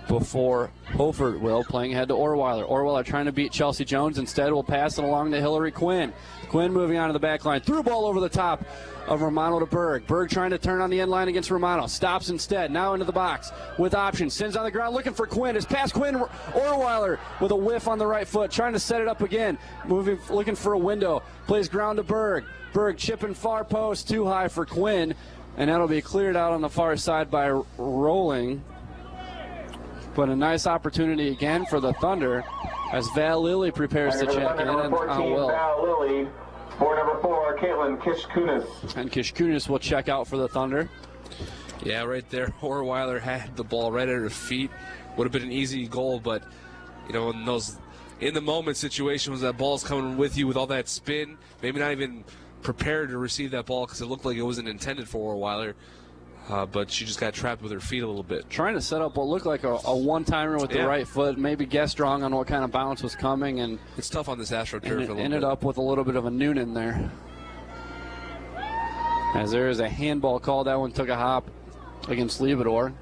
before Hofert will, playing ahead to Orweiler. Orweiler trying to beat Chelsea Jones. Instead, will pass it along to Hillary Quinn. Quinn moving on to the back line. Through ball over the top of Romano to Berg. Berg trying to turn on the end line against Romano. Stops instead. Now into the box with options. Sends on the ground looking for Quinn. It's past Quinn. Orweiler with a whiff on the right foot. Trying to set it up again. Moving, looking for a window. Plays ground to Berg. Berg chipping far post. Too high for Quinn. And that'll be cleared out on the far side by Rolling. But a nice opportunity again for the Thunder as Val Lilly prepares to check in. And Val Lilly for number 4, Caitlin Kishkunis. And Kishkunis will check out for the Thunder. Yeah, right there. Orweiler had the ball right at her feet. Would have been an easy goal, but, you know, in those in the moment situation was that ball's coming with you with all that spin, maybe not even prepared to receive that ball because it looked like it wasn't intended for Orweiler. But she just got trapped with her feet a little bit. Trying to set up what looked like a one-timer with the right foot, maybe guessed wrong on what kind of bounce was coming. And it's tough on this AstroTurf. And ended up with a little bit of a Noonan there. As there is a handball call, that one took a hop against Liebedor.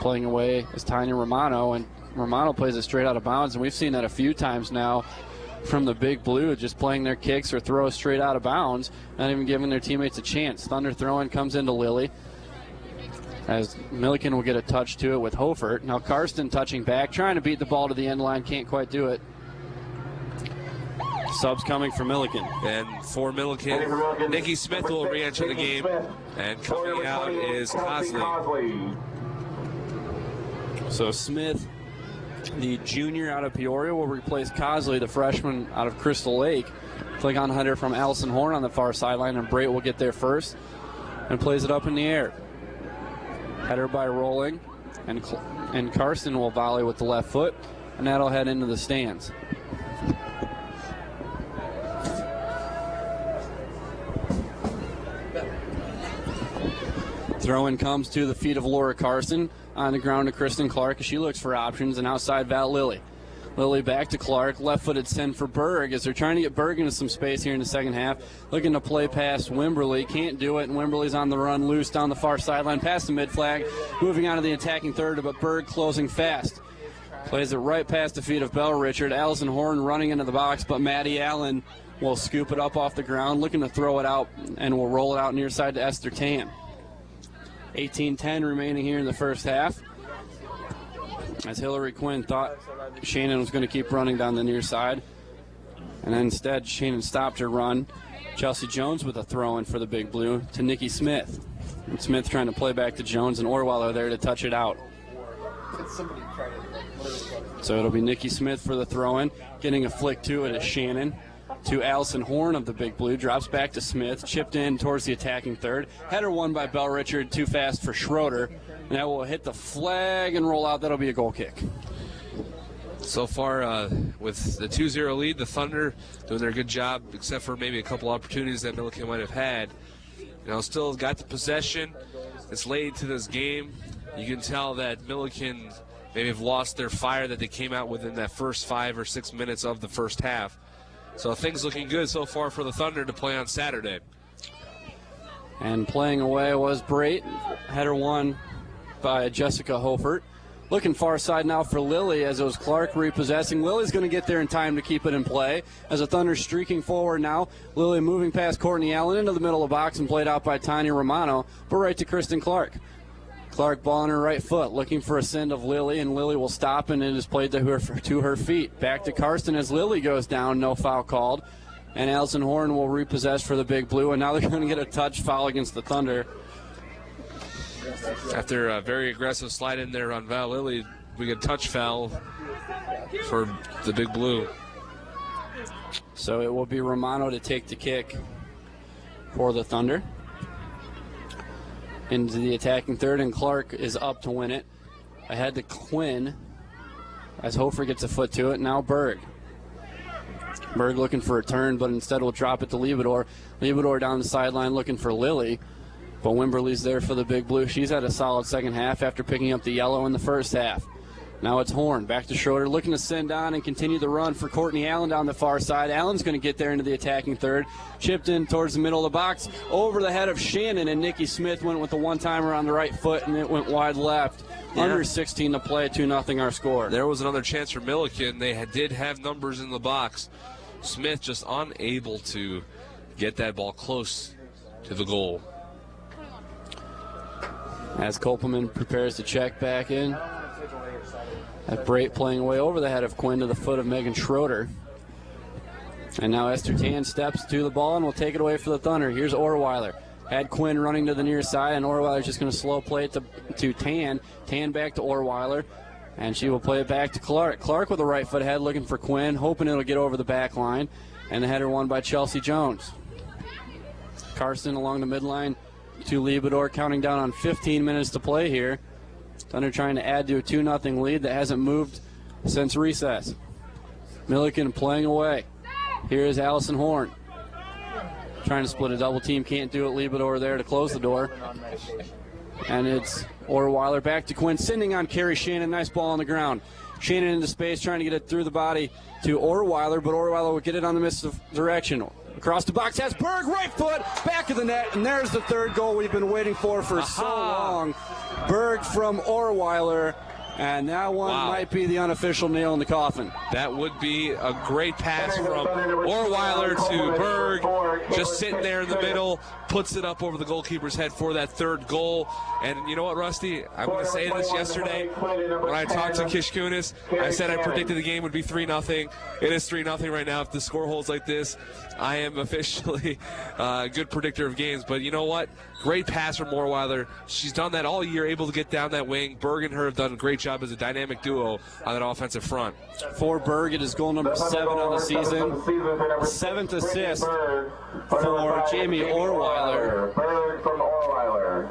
Playing away is Tanya Romano, and Romano plays it straight out of bounds. And we've seen that a few times now from the Big Blue, just playing their kicks or throws straight out of bounds, not even giving their teammates a chance. Thunder throwing comes into Lily, as Millikin will get a touch to it with Hofert. Now Karsten touching back, trying to beat the ball to the end line, can't quite do it. Subs coming for Millikin. And for Millikin, Nikki Smith will re-enter the game. And coming out is Cosley. So Smith, the junior out of Peoria, will replace Cosley, the freshman out of Crystal Lake. Click on header from Allison Horn on the far sideline, and Brait will get there first and plays it up in the air. Header by Rolling, and Karsten will volley with the left foot, and that'll head into the stands. Throw-in comes to the feet of Laura Carson. On the ground to Kristen Clark as she looks for options, and outside Val Lilly. Lilly back to Clark, left-footed send for Berg as they're trying to get Berg into some space here in the second half. Looking to play past Wimberly, can't do it, and Wimberly's on the run, loose down the far sideline, past the mid-flag, moving on to the attacking third, but Berg closing fast. Plays it right past the feet of Bell Richard. Allison Horn running into the box, but Maddie Allen will scoop it up off the ground, looking to throw it out, and will roll it out near side to Esther Tan. 18-10 remaining here in the first half. As Hillary Quinn thought Shannon was going to keep running down the near side. And instead, Shannon stopped her run. Chelsea Jones with a throw-in for the Big Blue to Nikki Smith. And Smith trying to play back to Jones, and Orweiler there to touch it out. So it'll be Nikki Smith for the throw-in. Getting a flick to it is Shannon. To Allison Horn of the Big Blue, drops back to Smith, chipped in towards the attacking third. Header won by Bell Richard, too fast for Schroeder. And that will hit the flag and roll out. That'll be a goal kick. So far, with the 2-0 lead, the Thunder doing their good job, except for maybe a couple opportunities that Millikin might have had. Still got the possession. It's late to this game. You can tell that Millikin maybe have lost their fire that they came out with in that first 5 or 6 minutes of the first half. So things looking good so far for the Thunder to play on Saturday. And playing away was Brait. Header won by Jessica Hofert. Looking far side now for Lily as it was Clark repossessing. Lily's going to get there in time to keep it in play. As the Thunder streaking forward now. Lily moving past Courtney Allen into the middle of the box and played out by Tanya Romano, but right to Kristen Clark. Clark ball on her right foot, looking for a send of Lily, and Lily will stop, and it is played to her feet. Back to Karsten as Lily goes down, no foul called. And Allison Horn will repossess for the Big Blue, and now they're going to get a touch foul against the Thunder. After a very aggressive slide in there on Val Lilly, we get a touch foul for the Big Blue. So it will be Romano to take the kick for the Thunder. Into the attacking third, and Clark is up to win it. Ahead to Quinn as Hofer gets a foot to it. Now Berg. Berg looking for a turn, but instead will drop it to Liebedor. Liebedor down the sideline looking for Lily, but Wimberly's there for the Big Blue. She's had a solid second half after picking up the yellow in the first half. Now it's Horn, back to Schroeder, looking to send on and continue the run for Courtney Allen down the far side. Allen's going to get there into the attacking third. Chipped in towards the middle of the box, over the head of Shannon, and Nikki Smith went with the one-timer on the right foot, and it went wide left. Yeah. Under 16 to play, 2-0 our score. There was another chance for Millikin. They did have numbers in the box. Smith just unable to get that ball close to the goal. As Kopelman prepares to check back in. That Brait playing away over the head of Quinn to the foot of Megan Schroeder. And now Esther Tan steps to the ball and will take it away for the Thunder. Here's Orweiler. Had Quinn running to the near side, and Orweiler's just going to slow play it to Tan. Tan back to Orweiler, and she will play it back to Clark. Clark with the right foot ahead looking for Quinn, hoping it'll get over the back line. And the header won by Chelsea Jones. Carson along the midline to Liebedor, counting down on 15 minutes to play here. Thunder trying to add to a 2-0 lead that hasn't moved since recess. Millikin playing away. Here is Allison Horn. Trying to split a double team, can't do it. Leave it over there to close the door. And it's Orweiler back to Quinn, sending on Carrie Shannon. Nice ball on the ground. Shannon into space, trying to get it through the body to Orweiler, but Orweiler will get it on the misdirection. Across the box, has Berg, right foot, back of the net, and there's the third goal we've been waiting for so long. Berg from Orweiler. And that one might be the unofficial nail in the coffin. That would be a great pass from Orweiler to Berg. Just sitting there in the middle, puts it up over the goalkeeper's head for that third goal. And you know what, Rusty? I'm going to say this yesterday. When I talked to Kish Kunis, I said I predicted the game would be 3-0. It is 3-0 right now. If the score holds like this, I am officially a good predictor of games. But you know what? Great pass from Orweiler. She's done that all year, able to get down that wing. Berg and her have done a great job as a dynamic duo on that offensive front. For Berg, it is goal number 7 on the season. 7th assist for Jamie Orweiler. Berg from Orweiler.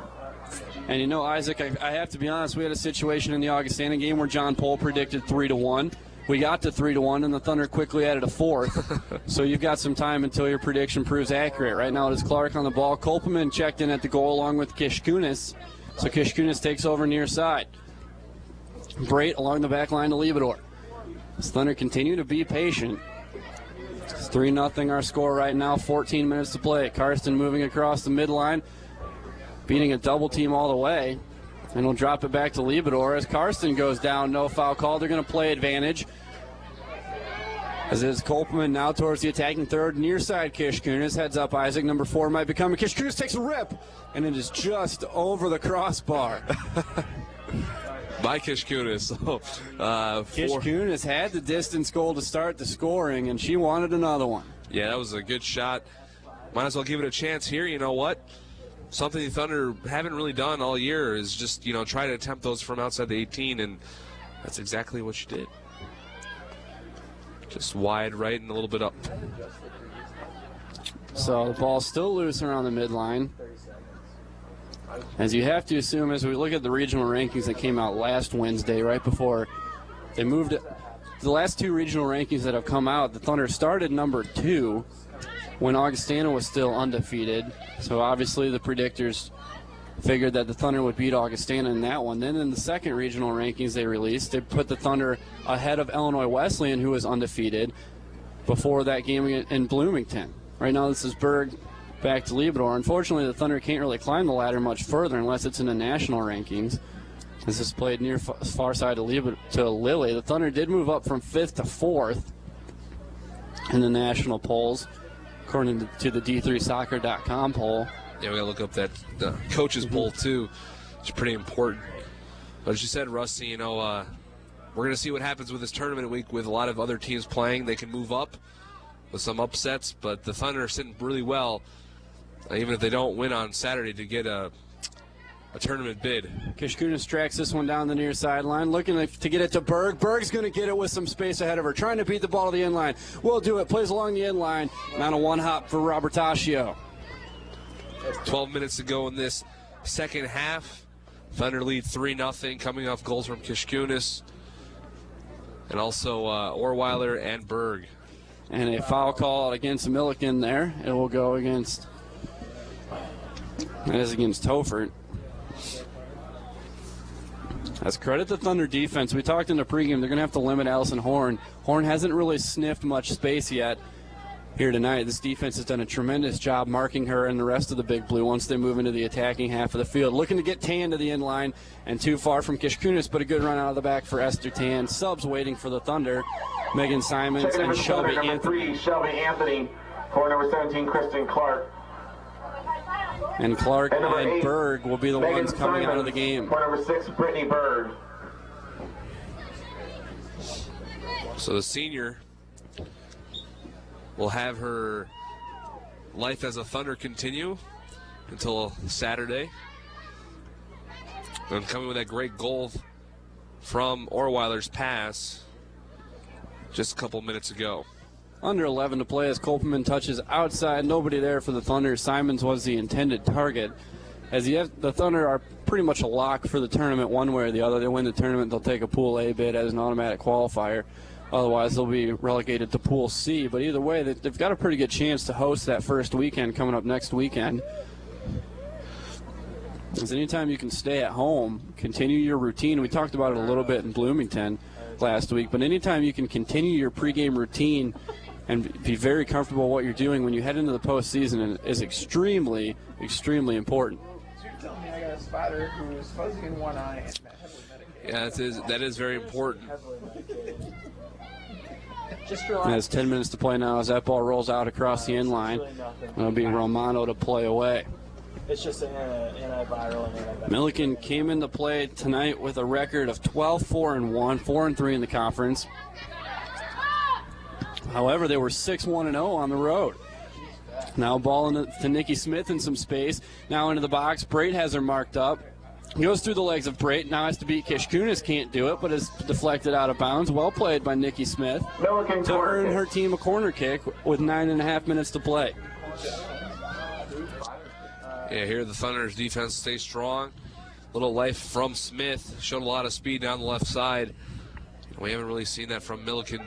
And you know, Isaac, I have to be honest, we had a situation in the Augustana game where John Pohl predicted 3-1. We got to 3-1, and the Thunder quickly added a fourth. So you've got some time until your prediction proves accurate. Right now it is Clark on the ball. Kopelman checked in at the goal along with Kish Kunis. So Kish Kunis takes over near side. Brait along the back line to Liebedor. The Thunder continue to be patient. It's 3-0 our score right now, 14 minutes to play. Karsten moving across the midline, beating a double team all the way. And we'll drop it back to Liebedor as Karsten goes down. No foul call. They're going to play advantage. As it is Kopelman now towards the attacking third. Near side, Kish Kunis. Heads up, Isaac. Number 4 might be coming. Kish Kunis takes a rip. And it is just over the crossbar. By Kish Kunis. Kish Kunis had the distance goal to start the scoring, and she wanted another one. Yeah, that was a good shot. Might as well give it a chance here. You know what? Something the Thunder haven't really done all year is just, try to attempt those from outside the 18, and that's exactly what she did. Just wide right and a little bit up. So the ball's still loose around the midline. As you have to assume, as we look at the regional rankings that came out last Wednesday, right before they moved it, the last 2 regional rankings that have come out, the Thunder started number 2 when Augustana was still undefeated. So obviously the predictors figured that the Thunder would beat Augustana in that one. Then in the second regional rankings they released, they put the Thunder ahead of Illinois Wesleyan, who was undefeated, before that game in Bloomington. Right now this is Berg back to Liebedor. Unfortunately, the Thunder can't really climb the ladder much further unless it's in the national rankings. This is played near far side to Lily. The Thunder did move up from 5th to 4th in the national polls, according to the D3Soccer.com poll. Yeah, we got to look up that coaches poll, too. It's pretty important. But as you said, Rusty, we're going to see what happens with this tournament week with a lot of other teams playing. They can move up with some upsets, but the Thunder are sitting really well, even if they don't win on Saturday, to get a tournament bid. Kish Kunis tracks this one down the near sideline, looking to get it to Berg. Berg's going to get it with some space ahead of her, trying to beat the ball to the end line. Will do it, plays along the end line, and on a one-hop for Robertaccio. 12 minutes to go in this second half. Thunder lead 3-0, coming off goals from Kish Kunis and also Orweiler and Berg. And a foul call against Millikin there. It will go against, that is against Tofert. Let's credit the Thunder defense. We talked in the pregame, they're going to have to limit Allison Horn. Horn hasn't really sniffed much space yet here tonight. This defense has done a tremendous job marking her and the rest of the Big Blue once they move into the attacking half of the field. Looking to get Tan to the end line and too far from Kish Kunis, but a good run out of the back for Esther Tan. Subs waiting for the Thunder. Megan Simons and Shelby Anthony. Number 3, Shelby Anthony. For number 17, Kristen Clark. And Clark and 8, Berg will be the Megan ones coming Simons. out of the game. For number 6, Brittany Berg. So the senior will have her life as a Thunder continue until Saturday. And coming with that great goal from Orweiler's pass just a couple minutes ago. Under 11 to play as Kopelman touches outside. Nobody there for the Thunder. Simons was the intended target. As the Thunder are pretty much a lock for the tournament one way or the other. They win the tournament, they'll take a Pool A bid as an automatic qualifier. Otherwise, they'll be relegated to Pool C. But either way, they've got a pretty good chance to host that first weekend coming up next weekend. Because anytime you can stay at home, continue your routine. We talked about it a little bit in Bloomington last week, but anytime you can continue your pregame routine and be very comfortable what you're doing when you head into the postseason is extremely, extremely important. So you're telling me I got a spotter who is fuzzy in one eye and heavily medicated. Yeah, that is very important. Heavily medicated. Just relax. There's 10 minutes to play now as that ball rolls out across the end line. It'll be Romano to play away. It's just an antiviral and antibiotic. Millikin came into play tonight with a record of 12-4-1, 4-3 in the conference. However, they were 6-1-0 on the road. Now ball to Nikki Smith in some space. Now into the box. Brate has her marked up. Goes through the legs of Brate. Now has to beat Kishkunis. Can't do it, but is deflected out of bounds. Well played by Nikki Smith Millikin to corner earn kick. her team a corner kick with 9.5 minutes to play. Yeah, here the Thunder's defense stays strong. Little life from Smith. Showed a lot of speed down the left side. We haven't really seen that from Millikin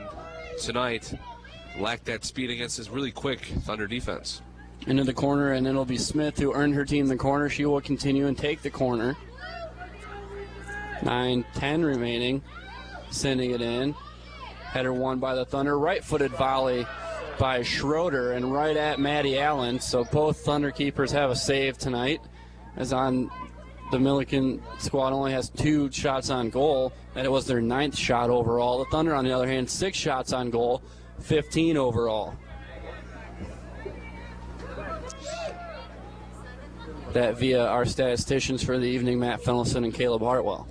tonight. Lacked that speed against his really quick Thunder defense. Into the corner, and it'll be Smith who earned her team the corner. She will continue and take the corner. 9:10 remaining. Sending it in. Header won by the Thunder. Right-footed volley by Schroeder and right at Maddie Allen. So both Thunder keepers have a save tonight. As on the Millikin squad only has 2 shots on goal. And it was their 9th shot overall. The Thunder, on the other hand, 6 shots on goal, 15 overall. That via our statisticians for the evening, Matt Fennelson and Caleb Hartwell.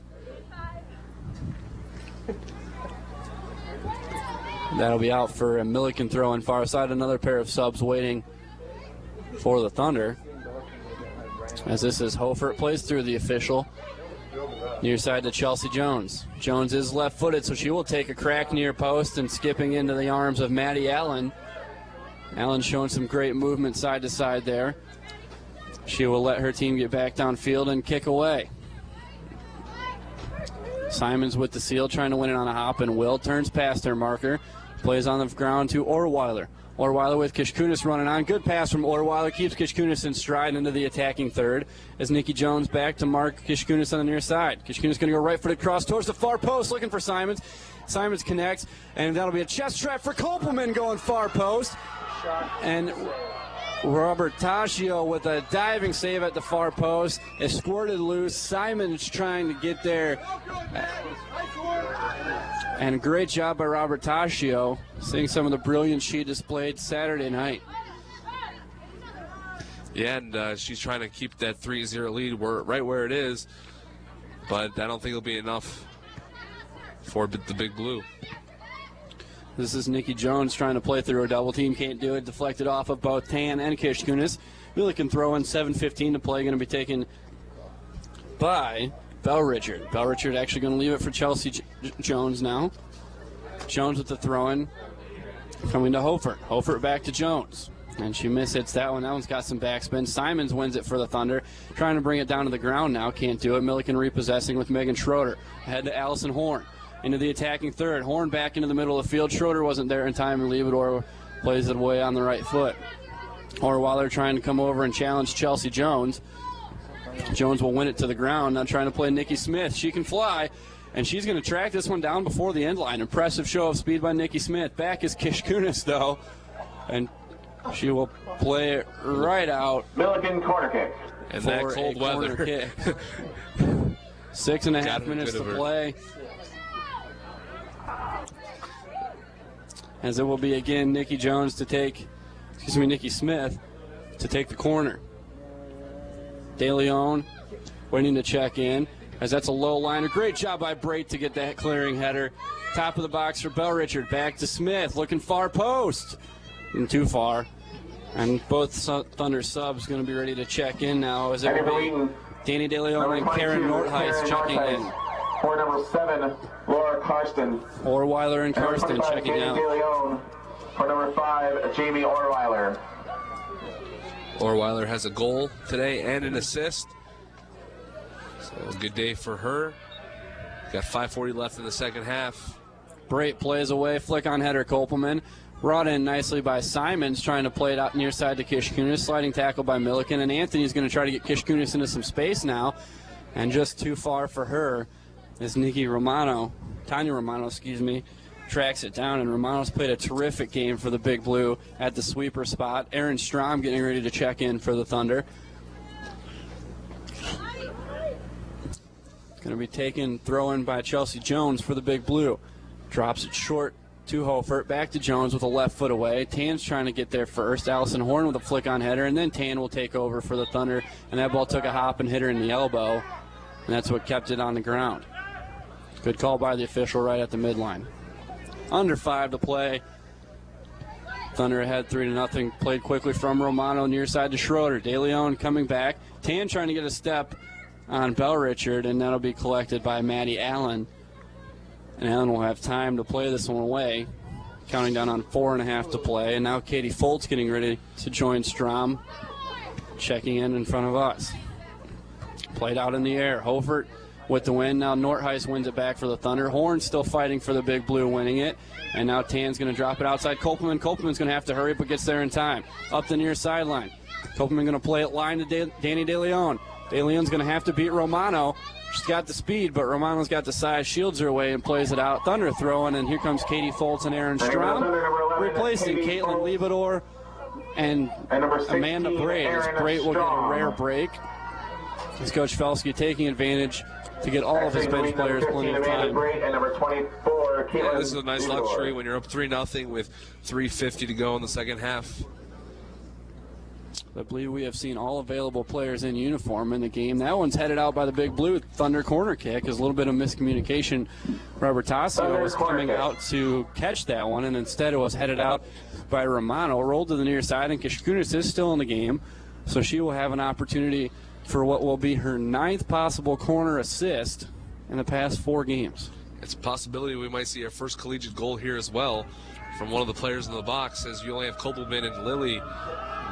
That'll be out for a Millikin throw in far side. Another pair of subs waiting for the Thunder. As this is Hofert, plays through the official. Near side to Chelsea Jones. Jones is left-footed, so she will take a crack near post and skipping into the arms of Maddie Allen. Allen showing some great movement side to side there. She will let her team get back downfield and kick away. Simons with the seal, trying to win it on a hop, and Will turns past her marker. Plays on the ground to Orweiler. Orweiler with Kishkunis running on. Good pass from Orweiler. Keeps Kishkunis in stride into the attacking third. As Nikki Jones back to mark Kishkunis on the near side. Kishkunis going to go right-footed cross towards the far post, looking for Simons. Simons connects, and that'll be a chest trap for Kopelman going far post. And Robert Taschio with a diving save at the far post. Is squirted loose. Simons trying to get there. And great job by Robert Taschio, seeing some of the brilliance she displayed Saturday night. Yeah, and she's trying to keep that 3-0 lead right where it is, but I don't think it'll be enough for the Big Blue. This is Nikki Jones trying to play through a double team. Can't do it. Deflected off of both Tan and Kishkunis. Millikin throw in 7:15 to play. Going to be taken by Bell Richard. Bell Richard actually going to leave it for Chelsea Jones now. Jones with the throw-in. Coming to Hofert. Hofert back to Jones. And she mishits that one. That one's got some backspin. Simons wins it for the Thunder. Trying to bring it down to the ground now. Can't do it. Millikin repossessing with Megan Schroeder. Ahead to Allison Horn. Into the attacking third. Horn back into the middle of the field. Schroeder wasn't there in time to leave it, or plays it away on the right foot. Orweiler trying to come over and challenge Chelsea Jones. Jones will win it to the ground. Now trying to play Nikki Smith. She can fly, and she's going to track this one down before the end line. Impressive show of speed by Nikki Smith. Back is Kishkunis, though, and she will play it right out. Millikin corner kick. And that for cold a weather. corner kick. 6.5 Got minutes rid to of her. play. As it will be again Nikki Smith to take the corner. De Leon waiting to check in, as that's a low liner. Great job by Brate to get that clearing header. Top of the box for Bell Richard. Back to Smith, looking far post. And too far. And both Thunder subs going to be ready to check in now, as it Heading for will be Wheaton. Danny De Leon Number and Karen 22, Nordheis Karen checking Nordheis. in. For number 7, Laura Karsten. Orweiler and Number Karsten 25, checking Katie out. De Leon. For number 5, Jamie Orweiler. Orweiler has a goal today and an assist. So a good day for her. Got 5:40 left in the second half. Brait plays away, flick on header Kopelman. Brought in nicely by Simons, trying to play it out near side to Kishkunis. Sliding tackle by Millikin, and Anthony's going to try to get Kishkunis into some space now. And just too far for her as Tanya Romano, tracks it down. And Romano's played a terrific game for the Big Blue at the sweeper spot. Aaron Strom getting ready to check in for the Thunder. Going to be taken, throw in by Chelsea Jones for the Big Blue. Drops it short to Hofert, back to Jones with a left foot away. Tan's trying to get there first. Allison Horn with a flick on header, and then Tan will take over for the Thunder. And that ball took a hop and hit her in the elbow, and that's what kept it on the ground. Good call by the official right at the midline. Under 5 to play. Thunder ahead 3-0. Played quickly from Romano near side to Schroeder. De Leon coming back. Tan trying to get a step on Bell Richard, and that'll be collected by Maddie Allen. And Allen will have time to play this one away. Counting down on 4.5 to play. And now Katie Foltz getting ready to join Strom. Checking in front of us. Played out in the air. Hofert with the win. Now Northeis wins it back for the Thunder. Horn still fighting for the Big Blue, winning it. And now Tan's going to drop it outside Kopelman. Kopelman's going to have to hurry, but gets there in time. Up the near sideline. Kopelman going to play it line to Danny De Leon. De Leon's going to have to beat Romano. She's got the speed, but Romano's got the size, shields her away, and plays it out. Thunder throwing, and here comes Katie Foltz and Aaron Strom, replacing Caitlin Liebador and Amanda Brait, as Brait will get a rare break. As Coach Felsky taking advantage to get all of his bench players plenty of time. Yeah, this is a nice luxury when you're up 3-0 with 3:50 to go in the second half. I believe we have seen all available players in uniform in the game. That one's headed out by the Big Blue. Thunder corner kick is a little bit of miscommunication. Robert Tassio was coming out to catch that one, and instead it was headed out by Romano. Rolled to the near side, and Kishkunis is still in the game, so she will have an opportunity for what will be her 9th possible corner assist in the past 4 games. It's a possibility we might see our first collegiate goal here as well from one of the players in the box, as you only have Kopelman and Lilly.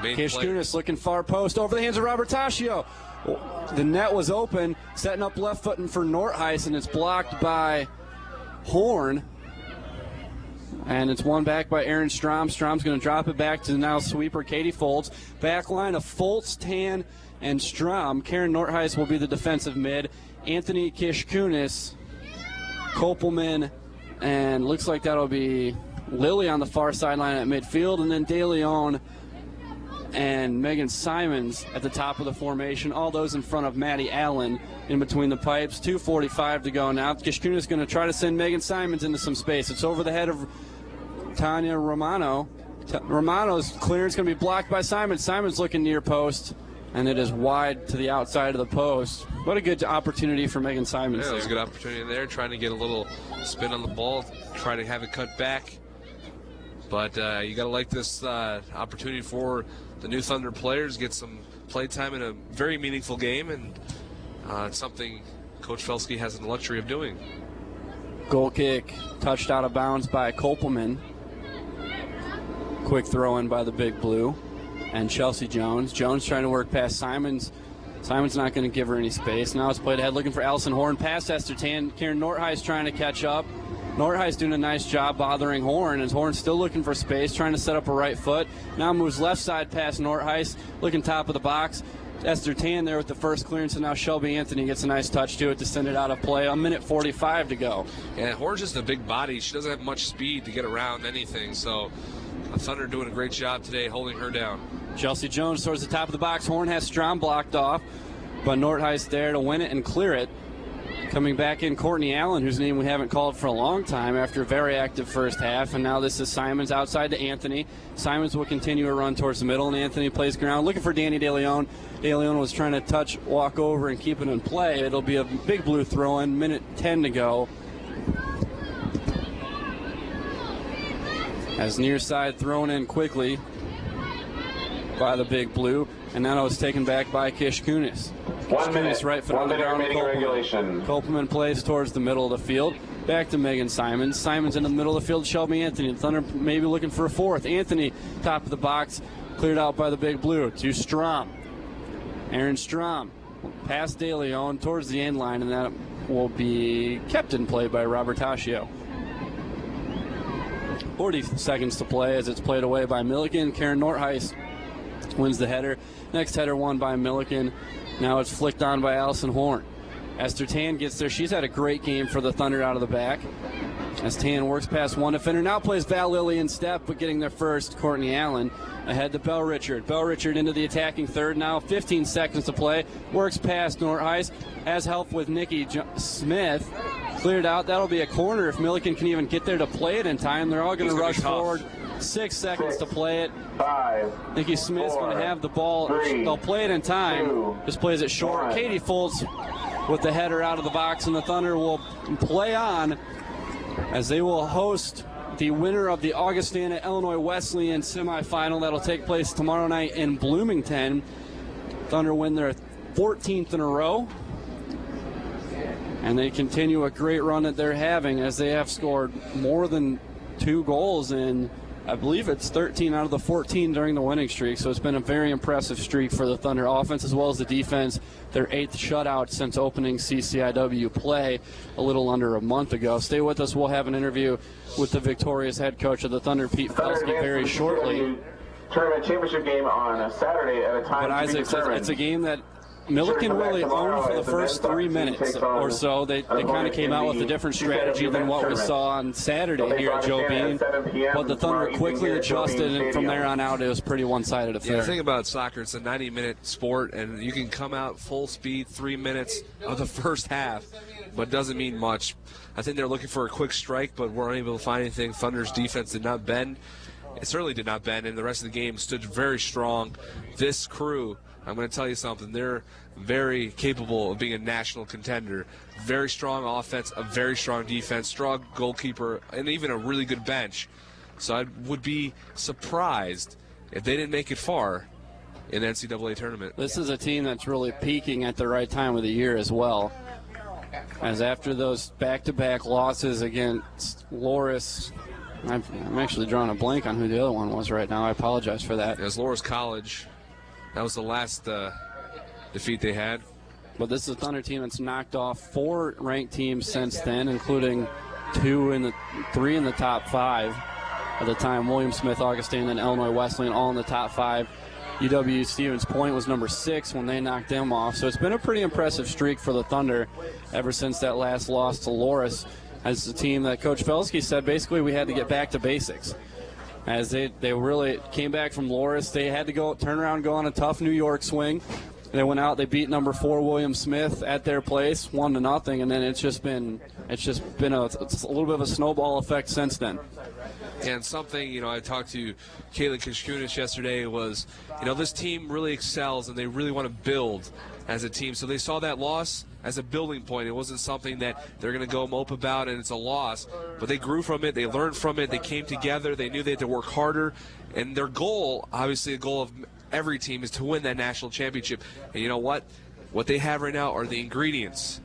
Kishkunis looking far post over the hands of Robert Tassio. The net was open, setting up left footing for Northeis, and it's blocked by Horn. And it's won back by Aaron Strom. Strom's going to drop it back to now sweeper Katie Foltz. Back line of Foltz, Tan, and Strom. Karen Northeis will be the defensive mid. Anthony Kishkunis, Kopelman, and looks like that'll be Lilly on the far sideline at midfield, and then De Leon and Megan Simons at the top of the formation. All those in front of Maddie Allen in between the pipes. 2:45 to go now. Kishkunis is going to try to send Megan Simons into some space. It's over the head of Tanya Romano. Romano's clearance going to be blocked by Simons. Simons looking near post, and it is wide to the outside of the post. What a good opportunity for Megan Simons. Yeah, it was a good opportunity there, trying to get a little spin on the ball, try to have it cut back. But you got to like this opportunity for the new Thunder players, get some play time in a very meaningful game, and it's something Coach Felsky has the luxury of doing. Goal kick touched out of bounds by Kopelman. Quick throw in by the Big Blue. And Chelsea Jones. Jones trying to work past Simons. Simons not going to give her any space. Now it's played ahead looking for Allison Horn. Past Esther Tan. Karen Northeis trying to catch up. Northeis doing a nice job bothering Horn, as Horn's still looking for space, trying to set up a right foot. Now moves left side past Northeis, looking top of the box. Esther Tan there with the first clearance, and now Shelby Anthony gets a nice touch to it to send it out of play. 1:45 to go. Yeah, Horn's just a big body. She doesn't have much speed to get around anything, so the Thunder doing a great job today holding her down. Chelsea Jones towards the top of the box. Horn has Strom blocked off, but Northeis there to win it and clear it. Coming back in, Courtney Allen, whose name we haven't called for a long time after a very active first half. And now this is Simons outside to Anthony. Simons will continue a run towards the middle, and Anthony plays ground, looking for Danny De Leon. De Leon was trying to touch, walk over, and keep it in play. It'll be a Big Blue throw-in, 1:10 to go. As near side thrown in quickly by the Big Blue, and now it was taken back by Kishkunis. 1 minute, right foot 1 on the minute ground. remaining regulation. Kopelman plays towards the middle of the field. Back to Megan Simons. Simons in the middle of the field. Shelby Anthony. The Thunder maybe looking for a fourth. Anthony, top of the box, cleared out by the Big Blue. To Strom. Aaron Strom. Past De Leon towards the end line, and that will be kept in play by Robert Tassio. 40 seconds to play as it's played away by Millikin. Karen Northeis wins the header. Next header won by Millikin. Now it's flicked on by Allison Horn. Esther Tan gets there. She's had a great game for the Thunder out of the back. As Tan works past one defender, now plays Val Lilly in step, but getting there first, Courtney Allen. Ahead to Bell Richard. Bell Richard into the attacking third now. 15 seconds to play. Works past Northeis. Has help with Nikki Smith. Cleared out. That'll be a corner if Millikin can even get there to play it in time. They're all going to rush forward. 6 seconds to play it. 5. Nikki Smith's going to have the ball. 3, They'll play it in time. 2, Just plays it short. 1. Katie Foltz with the header out of the box, and the Thunder will play on as they will host the winner of the Augustana Illinois Wesleyan semifinal. That'll take place tomorrow night in Bloomington. Thunder win their 14th in a row, and they continue a great run that they're having as they have scored more than 2 goals in, I believe it's 13 out of the 14 during the winning streak. So it's been a very impressive streak for the Thunder offense as well as the defense. Their 8th shutout since opening CCIW play a little under a month ago. Stay with us. We'll have an interview with the victorious head coach of the Thunder, Pete Felsky, very shortly. Tournament championship game on Saturday at a time But to be Isaac says determined. it's a game that Millikin really owned for the first 3 minutes or so. They kind of came out with a different strategy than what we saw on Saturday here at Joe Bean. But the Thunder quickly adjusted, and from there on out, it was pretty one-sided affair. Yeah, the thing about soccer, it's a 90-minute sport, and you can come out full speed 3 minutes of the first half, but doesn't mean much. I think they're looking for a quick strike, but weren't able to find anything. Thunder's defense did not bend. It certainly did not bend, and the rest of the game stood very strong. This crew, I'm going to tell you something, they're very capable of being a national contender. Very strong offense, a very strong defense, strong goalkeeper, and even a really good bench. So I would be surprised if they didn't make it far in the NCAA tournament. This is a team that's really peaking at the right time of the year as well. As after those back-to-back losses against Loris, I'm actually drawing a blank on who the other one was right now. I apologize for that. It was Loris College. That was the last defeat they had. But this is a Thunder team that's knocked off 4 ranked teams since then, including 3 in the top 5 at the time. William Smith, Augustine, and Illinois Wesleyan all in the top 5. UW Stevens Point was number 6 when they knocked them off. So it's been a pretty impressive streak for the Thunder ever since that last loss to Loris. As the team that Coach Felsky said, basically we had to get back to basics. As they really came back from Loris, they had to turn around, go on a tough New York swing. They went out, they beat number 4 William Smith at their place, 1-0, and then it's just been a little bit of a snowball effect since then. And something, I talked to Caitlin Kishkunis yesterday was, this team really excels and they really want to build as a team. So they saw that loss as a building point. It wasn't something that they're going to go mope about and it's a loss. But they grew from it. They learned from it. They came together. They knew they had to work harder. And their goal, obviously a goal of every team, is to win that national championship. And you know what? What they have right now are the ingredients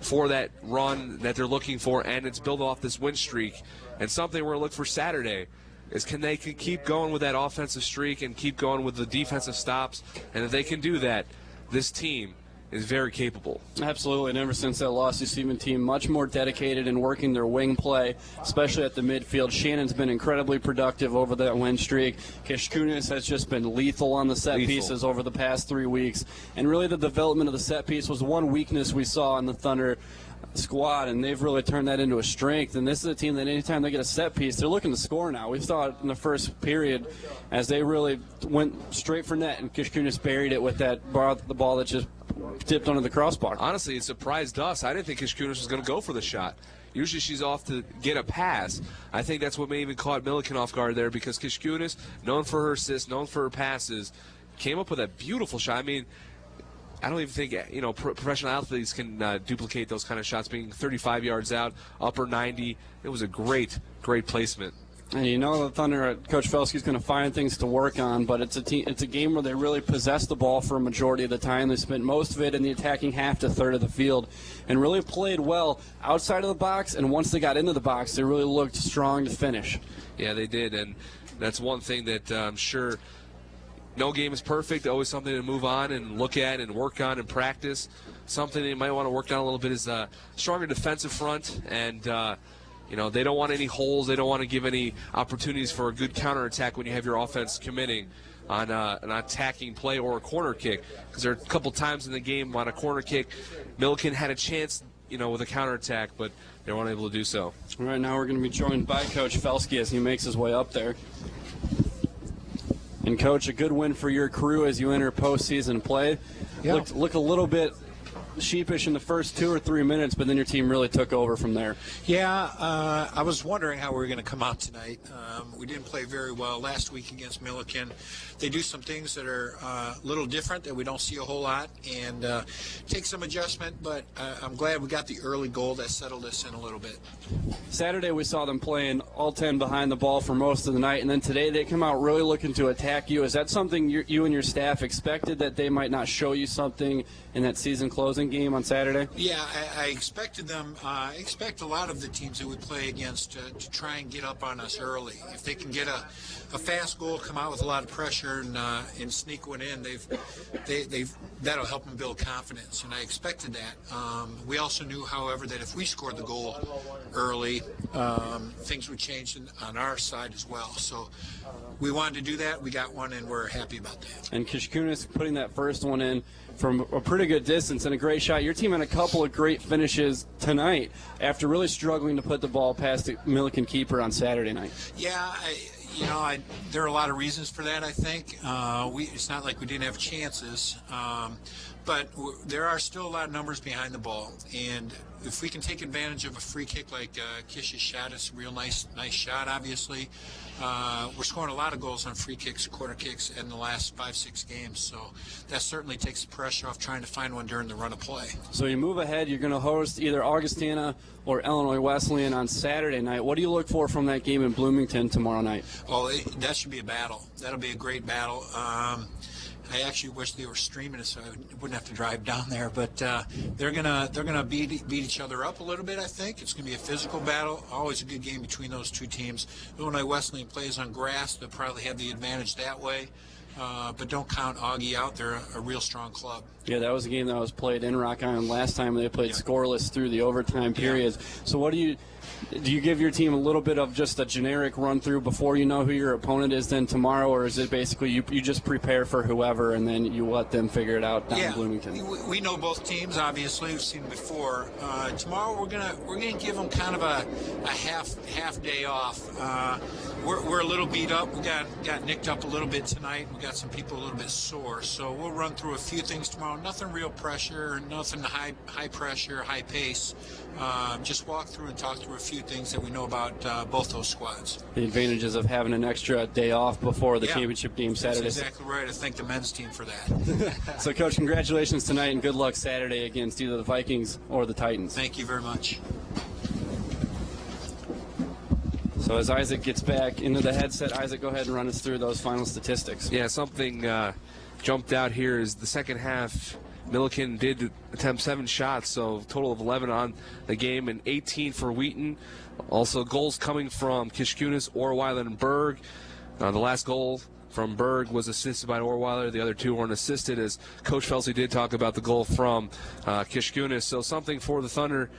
for that run that they're looking for, and it's built off this win streak. And something we're going to look for Saturday is can they keep going with that offensive streak and keep going with the defensive stops. And if they can do that, this team is very capable. Absolutely, and ever since that loss, you see the team much more dedicated in working their wing play, especially at the midfield. Shannon's been incredibly productive over that win streak. Kishkunis has just been lethal on the set pieces over the past 3 weeks. And really the development of the set piece was one weakness we saw in the Thunder squad, and they've really turned that into a strength. And this is a team that anytime they get a set piece, they're looking to score now. We saw it in the first period as they really went straight for net, and Kishkunis buried it with the ball that just tipped under the crossbar. Honestly, it surprised us. I didn't think Kishkunis was going to go for the shot. Usually she's off to get a pass. I think that's what may even caught Millikin off guard there, because Kishkunis, known for her assists, known for her passes, came up with a beautiful shot. I mean, I don't even think professional athletes can duplicate those kind of shots, being 35 yards out, upper 90. It was a great, great placement. And the Thunder, Coach Felsky's going to find things to work on, but it's a game where they really possess the ball for a majority of the time. They spent most of it in the attacking half to third of the field and really played well outside of the box, and once they got into the box, they really looked strong to finish. Yeah, they did, and that's one thing that I'm sure no game is perfect. Always something to move on and look at and work on and practice. Something that you might want to work on a little bit is a stronger defensive front and they don't want any holes. They don't want to give any opportunities for a good counterattack when you have your offense committing on an attacking play or a corner kick. Because there are a couple times in the game on a corner kick, Millikin had a chance, with a counterattack, but they weren't able to do so. All right, now we're going to be joined by Coach Felski as he makes his way up there. And, Coach, a good win for your crew as you enter postseason play. Yeah. Look a little bit sheepish in the first 2 or 3 minutes, but then your team really took over from there. Yeah, I was wondering how we were going to come out tonight. We didn't play very well last week against Millikin. They do some things that are a little different that we don't see a whole lot, and take some adjustment, but I'm glad we got the early goal that settled us in a little bit. Saturday we saw them playing all 10 behind the ball for most of the night, and then today they come out really looking to attack you. Is that something you and your staff expected, that they might not show you something in that season closing game on Saturday? Yeah, I expected them. I expect a lot of the teams that we play against to try and get up on us early. If they can get a fast goal, come out with a lot of pressure, and sneak one in, that'll help them build confidence. And I expected that. We also knew, however, that if we scored the goal early, things would change on our side as well. So we wanted to do that. We got one, and we're happy about that. And Kishkunis putting that first one in from a pretty good distance and a great shot. Your team had a couple of great finishes tonight after really struggling to put the ball past the Millikin keeper on Saturday night. Yeah, there are a lot of reasons for that, I think. It's not like we didn't have chances, but there are still a lot of numbers behind the ball. And if we can take advantage of a free kick like Kish's shot, it's a real nice shot, obviously. We're scoring a lot of goals on free kicks, corner kicks in the last 5-6 games, so that certainly takes the pressure off trying to find one during the run of play. So you move ahead, you're going to host either Augustana or Illinois Wesleyan on Saturday night. What do you look for from that game in Bloomington tomorrow night? Oh, that should be a battle. That'll be a great battle. I actually wish they were streaming it so I wouldn't have to drive down there. But they're gonna beat each other up a little bit. I think it's gonna be a physical battle. Always a good game between those two teams. Illinois Wesleyan plays on grass. They'll probably have the advantage that way. But don't count Augie out. They're a real strong club. Yeah, that was a game that was played in Rock Island last time. They played scoreless through the overtime periods. So what do you give your team a little bit of just a generic run through before you know who your opponent is then tomorrow, or is it basically you just prepare for whoever and then you let them figure it out down in Bloomington? We know both teams, obviously. We've seen them before. Tomorrow we're gonna give them kind of a half day off. We're a little beat up. We got nicked up a little bit tonight. We got some people a little bit sore, so we'll run through a few things tomorrow. Nothing real pressure, nothing high pressure, high pace. Just walk through and talk through a few things that we know about both those squads. The advantages of having an extra day off before the championship game Saturday. That's exactly right. I thank the men's team for that. So, Coach, congratulations tonight and good luck Saturday against either the Vikings or the Titans. Thank you very much. So as Isaac gets back into the headset, Isaac, go ahead and run us through those final statistics. Yeah, something jumped out here is the second half. Millikin did attempt 7 shots, so total of 11 on the game, and 18 for Wheaton. Also goals coming from Kishkunis, Orweiler, and Berg. The last goal from Berg was assisted by Orweiler. The other two weren't assisted, as Coach Felsi did talk about the goal from Kishkunis. So something for the Thunder.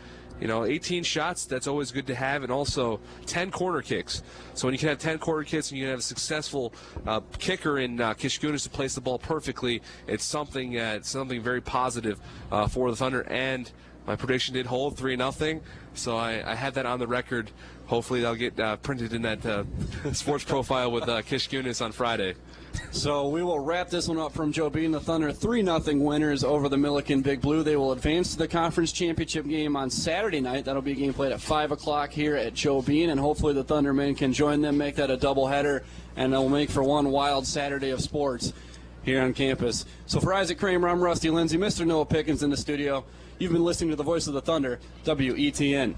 18 shots, that's always good to have, and also 10 corner kicks. So when you can have 10 corner kicks and you can have a successful kicker in Kishkunis to place the ball perfectly, it's something very positive for the Thunder. And my prediction did hold 3-0, so I had that on the record. Hopefully that'll get printed in that sports profile with Kishkunis on Friday. So we will wrap this one up from Joe Bean. The Thunder 3-0 winners over the Millikin Big Blue. They will advance to the conference championship game on Saturday night. That'll be a game played at 5 o'clock here at Joe Bean, and hopefully the Thundermen can join them, make that a doubleheader, and they'll make for one wild Saturday of sports here on campus. So for Isaac Kramer, I'm Rusty Lindsay, Mr. Noah Pickens in the studio. You've been listening to the voice of the Thunder, WETN.